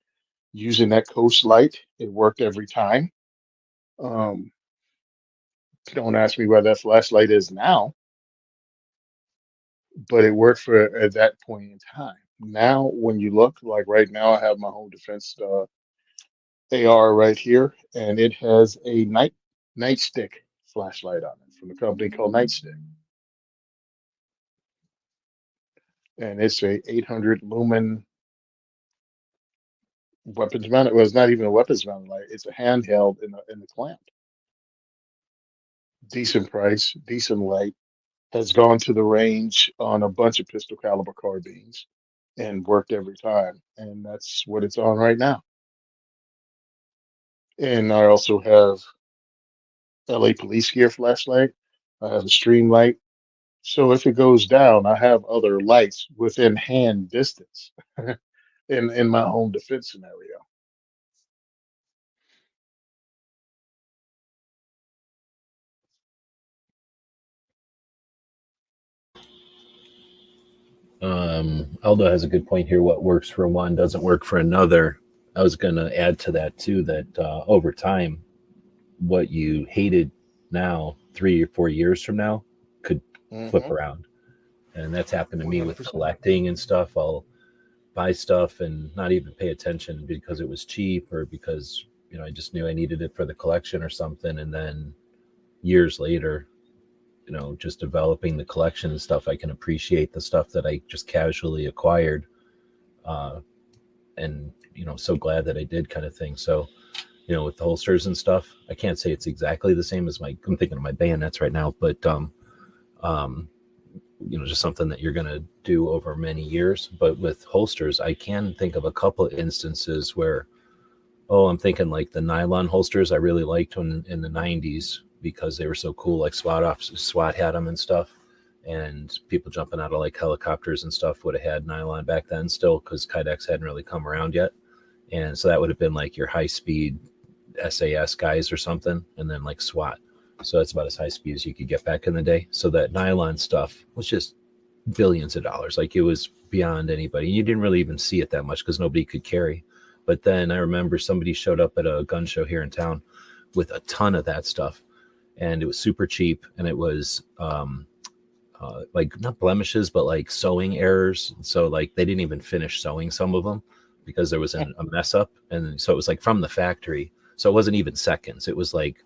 using that Coast light. It worked every time. Um, don't ask me where that flashlight is now, but it worked for at that point in time. Now, when you look, like right now, I have my home defense AR right here, and it has a nightstick flashlight on it from a company called Nightstick, and it's a 800 lumen weapons mounted. Well, it's not even a weapons mounted light; it's a handheld in the clamp. Decent price, decent light. Has gone to the range on a bunch of pistol caliber carbines and worked every time, and that's what it's on right now. And I also have LA police gear flashlight. I have a stream light. So if it goes down, I have other lights within hand distance in my home defense scenario. Aldo has a good point here. What works for one doesn't work for another. I was going to add to that too, that over time, what you hated now, 3 or 4 years from now, could flip Mm-hmm. around. And that's happened to me with 100%. collecting and stuff. I'll buy stuff and not even pay attention because it was cheap or because, I just knew I needed it for the collection or something. And then years later, just developing the collection and stuff, I can appreciate the stuff that I just casually acquired. Uh, and, so glad that I did, kind of thing. So, with the holsters and stuff, I can't say it's exactly the same as I'm thinking of my bayonets right now, but, um, just something that you're going to do over many years. But with holsters, I can think of a couple of instances where, I'm thinking like the nylon holsters I really liked in the 90s because they were so cool, like SWAT had them and stuff. And people jumping out of like helicopters and stuff would have had nylon back then still because Kydex hadn't really come around yet. And so that would have been like your high speed SAS guys or something, and then like SWAT. So that's about as high speed as you could get back in the day. So that nylon stuff was just billions of dollars. Like it was beyond anybody. You didn't really even see it that much because nobody could carry. But then I remember somebody showed up at a gun show here in town with a ton of that stuff, and it was super cheap, and it was like not blemishes, but like sewing errors. So like they didn't even finish sewing some of them because there was a mess up, and so it was like from the factory. So it wasn't even seconds. It was like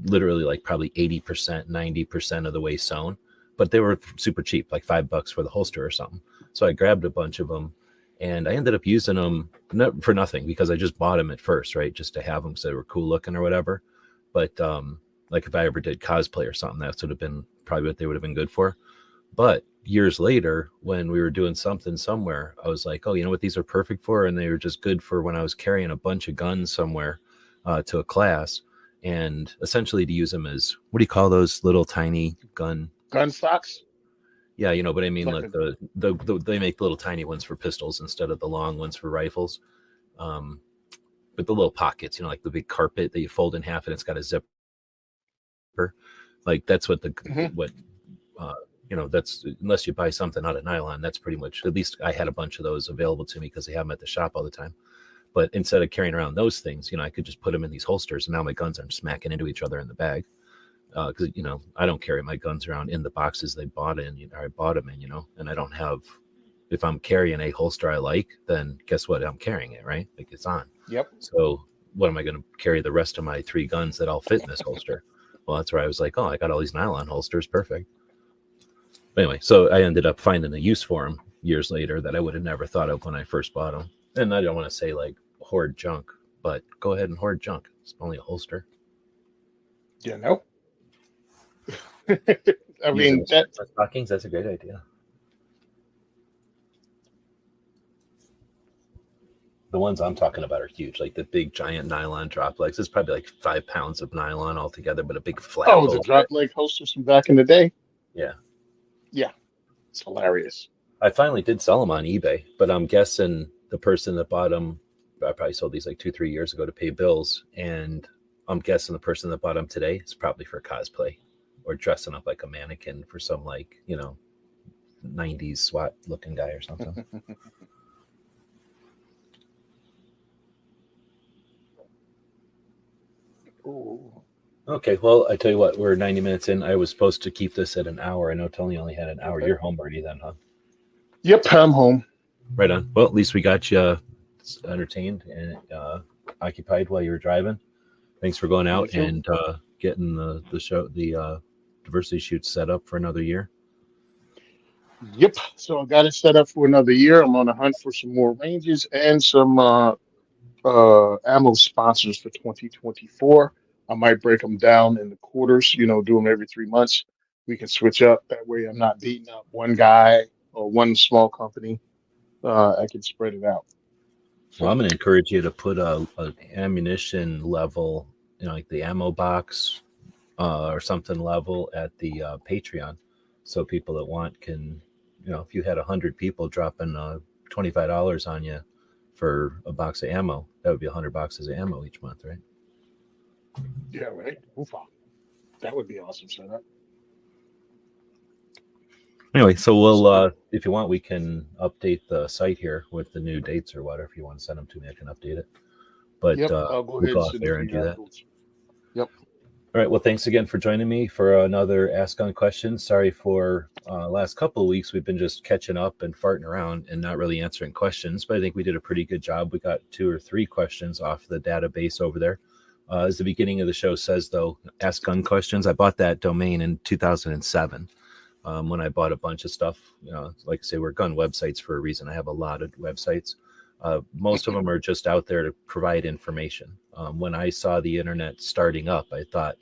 literally like probably 80%, 90% of the way sewn, but they were super cheap, like $5 for the holster or something. So I grabbed a bunch of them, and I ended up using them for nothing because I just bought them at first, right? Just to have them because they were cool looking or whatever. But like if I ever did cosplay or something, that would have been probably what they would have been good for. But years later, when we were doing something somewhere, I was like, oh, you know what these are perfect for? And they were just good for when I was carrying a bunch of guns somewhere to a class, and essentially to use them as, what do you call those little tiny gun Stocks, Yeah, but I mean, like like the they make little tiny ones for pistols instead of the long ones for rifles. Um, but the little pockets, like the big carpet that you fold in half and it's got a zipper. Like that's what mhm. uh, that's, unless you buy something out of nylon, that's pretty much, at least I had a bunch of those available to me because they have them at the shop all the time. But instead of carrying around those things, I could just put them in these holsters, and now my guns aren't smacking into each other in the bag. Because I don't carry my guns around in the boxes they bought in, or I bought them in, and I don't have if I'm carrying a holster I like, then guess what? I'm carrying it, right? Like it's on. Yep. So what am I going to carry the rest of my 3 guns that all fit in this holster? Well, that's where I was like, oh, I got all these nylon holsters. Perfect. But anyway, so I ended up finding a use for them years later that I would have never thought of when I first bought them. And I don't want to say like hoard junk, but go ahead and hoard junk. It's only a holster. Yeah, no. I Using mean, that stockings, that's a great idea. The ones I'm talking about are huge, like the big giant nylon drop legs. It's probably like 5 pounds of nylon altogether, but a big flap. oh, the drop leg holsters from back in the day. Yeah. Yeah, it's hilarious. I finally did sell them on eBay, but I'm guessing the person that bought them, I probably sold these like 2-3 years ago to pay bills, and I'm guessing the person that bought them today is probably for cosplay or dressing up like a mannequin for some like, 90s SWAT looking guy or something. Ooh. Okay, well, I tell you what, we're 90 minutes in. I was supposed to keep this at an hour. I know Tony only had an hour. Okay. You're home already then, huh? Yep, I'm home. Right on. Well, at least we got you entertained and occupied while you were driving. Thanks for going out and getting the diversity shoots set up for another year. Yep. So I got it set up for another year. I'm on a hunt for some more ranges and some ammo sponsors for 2024. I might break them down in the quarters, do them every 3 months. We can switch up. That way I'm not beating up one guy or one small company. I can spread it out. So, well, I'm going to encourage you to put a ammunition level, like the ammo box or something level at the Patreon. So people that want can, if you had 100 people dropping $25 on you for a box of ammo, that would be 100 boxes of ammo each month, right? yeah, right. Oofa. That would be awesome setup. Anyway, so we'll, if you want, we can update the site here with the new dates or whatever. If you want to send them to me, I can update it. But Yep, I'll go we'll ahead go and out send there it and to you do that. afterwards. Yep. All right. Well, thanks again for joining me for another Ask on Questions. Sorry for last couple of weeks. We've been just catching up and farting around and not really answering questions, but I think we did a pretty good job. We got 2 or 3 questions off the database over there. As the beginning of the show says, though, Ask Gun Questions. I bought that domain in 2007 when I bought a bunch of stuff. Like I say, we're gun websites for a reason. I have a lot of websites. Most of them are just out there to provide information. When I saw the internet starting up, I thought,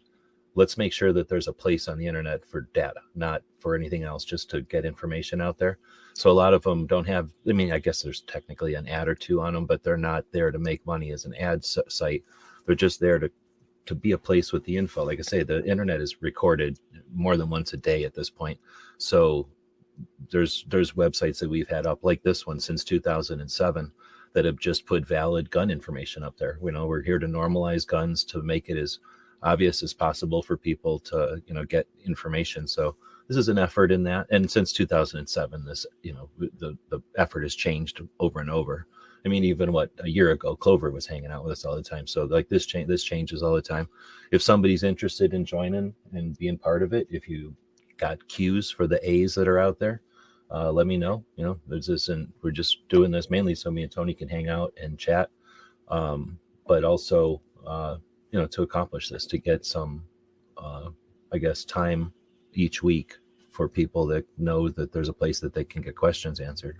let's make sure that there's a place on the internet for data, not for anything else, just to get information out there. So a lot of them don't have, I guess there's technically an ad or 2 on them, but they're not there to make money as an ad site. They're just there to be a place with the info. Like I say, the internet is recorded more than once a day at this point. So there's websites that we've had up like this one since 2007 that have just put valid gun information up there. We're here to normalize guns, to make it as obvious as possible for people to, get information. So this is an effort in that. And since 2007, this, the effort has changed over and over. Even a year ago, Clover was hanging out with us all the time. So like this changes all the time. If somebody's interested in joining and being part of it, if you got cues for the A's that are out there, let me know. There's this, and we're just doing this mainly so me and Tony can hang out and chat. But also, to accomplish this, to get some, time each week for people that know that there's a place that they can get questions answered.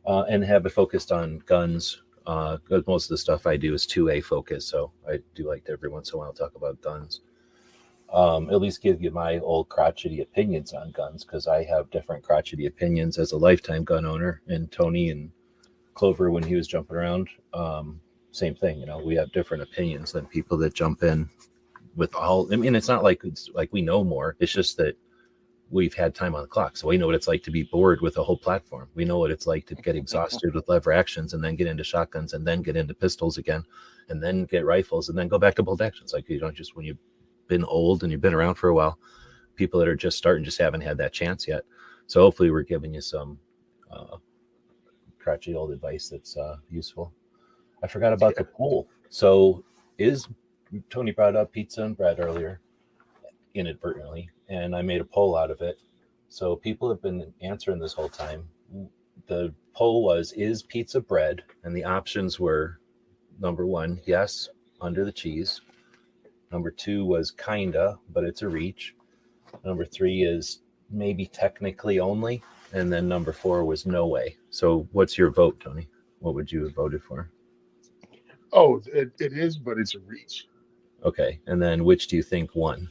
And have it focused on guns. Most of the stuff I do is 2A focus, so I do like to every once in a while talk about guns. At least give you my old crotchety opinions on guns, because I have different crotchety opinions as a lifetime gun owner. And Tony and Clover, when he was jumping around, same thing. We have different opinions than people that jump in with all. It's not like we know more. It's just that we've had time on the clock. So we know what it's like to be bored with a whole platform. We know what it's like to get exhausted with lever actions and then get into shotguns and then get into pistols again and then get rifles and then go back to bolt actions. Like, you don't just, when you've been old and you've been around for a while, people that are just starting just haven't had that chance yet. So hopefully we're giving you some crotchety old advice that's useful. I forgot about the poll. So Tony brought up pizza and bread earlier inadvertently, and I made a poll out of it. So people have been answering this whole time. the poll was, is pizza bread? And the options were, number 1, yes, under the cheese. Number 2 was kinda, but it's a reach. Number 3 is maybe technically only. And then number 4 was no way. So what's your vote, Tony? What would you have voted for? Oh, it is, but it's a reach. Okay. And then which do you think won?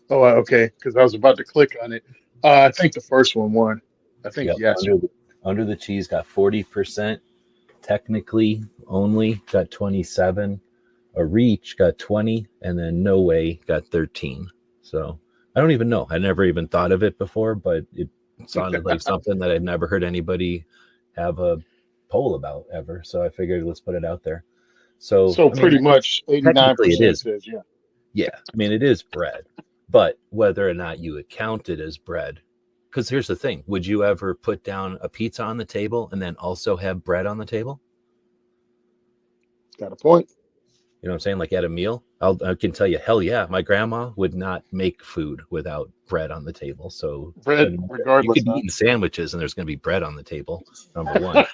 Oh, okay. Because I was about to click on it. I think the first one won. I think Yep. yes. Under the cheese got 40%. Technically only got 27. A reach got 20. And then no way got 13. So I don't even know. I never even thought of it before, but it sounded like something that I'd never heard anybody have a poll about ever. So I figured let's put it out there. So I mean, pretty much technically it 89% is. says yeah. Yeah, I mean, it is bread, but whether or not you would count it as bread, because here's the thing: would you ever put down a pizza on the table and then also have bread on the table? Got a point. You know what I'm saying? Like at a meal, I can tell you, hell yeah, my grandma would not make food without bread on the table. So Bread, you regardless. could be eating sandwiches and there's going to be bread on the table. Number 1,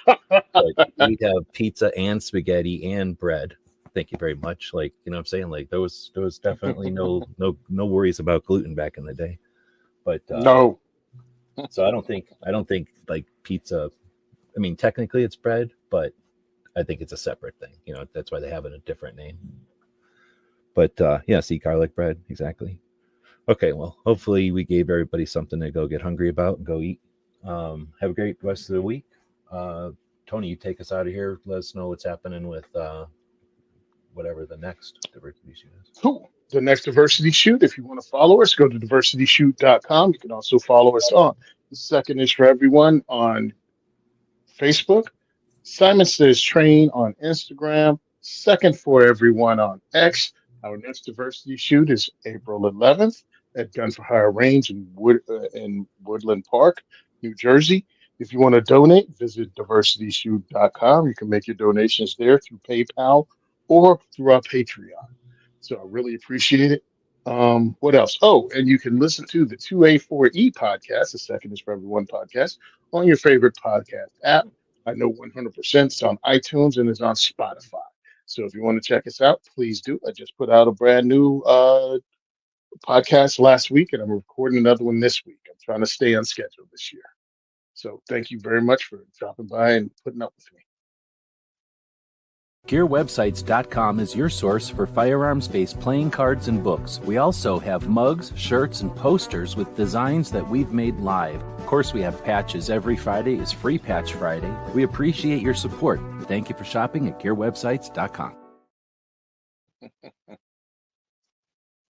but we'd have pizza and spaghetti and bread. Thank you very much. Like, you know what I'm saying? Like there was definitely no worries about gluten back in the day. But No. so I don't think like pizza, I mean, technically it's bread, but I think it's a separate thing. You know, that's why they have it a different name. But yeah, see, garlic bread, exactly. Okay, well, hopefully we gave everybody something to go get hungry about and go eat. Have a great rest of the week. Tony, you take us out of here. Let us know what's happening with whatever the next diversity shoot is. Cool. The next diversity shoot, if you want to follow us, go to diversityshoot.com. You can also follow us on The Second is for Everyone on Facebook, Simon Says Train on Instagram, Second for Everyone on X. Our next diversity shoot is April 11th at Gun for Hire Range in Woodland Park, New Jersey. If you want to donate, visit diversityshoot.com. You can make your donations there through PayPal or through our Patreon. So I really appreciate it. What else? Oh, and you can listen to the 2A4E podcast, the Second is for Everyone podcast, on your favorite podcast app. I know 100% it's on iTunes and it's on Spotify. So if you want to check us out, please do. I just put out a brand new podcast last week, and I'm recording another one this week. I'm trying to stay on schedule this year. So thank you very much for dropping by and putting up with me. GearWebsites.com is your source for firearms-based playing cards and books. We also have mugs, shirts, and posters with designs that we've made live. Of course, we have patches. Every Friday is Free Patch Friday. We appreciate your support. Thank you for shopping at GearWebsites.com.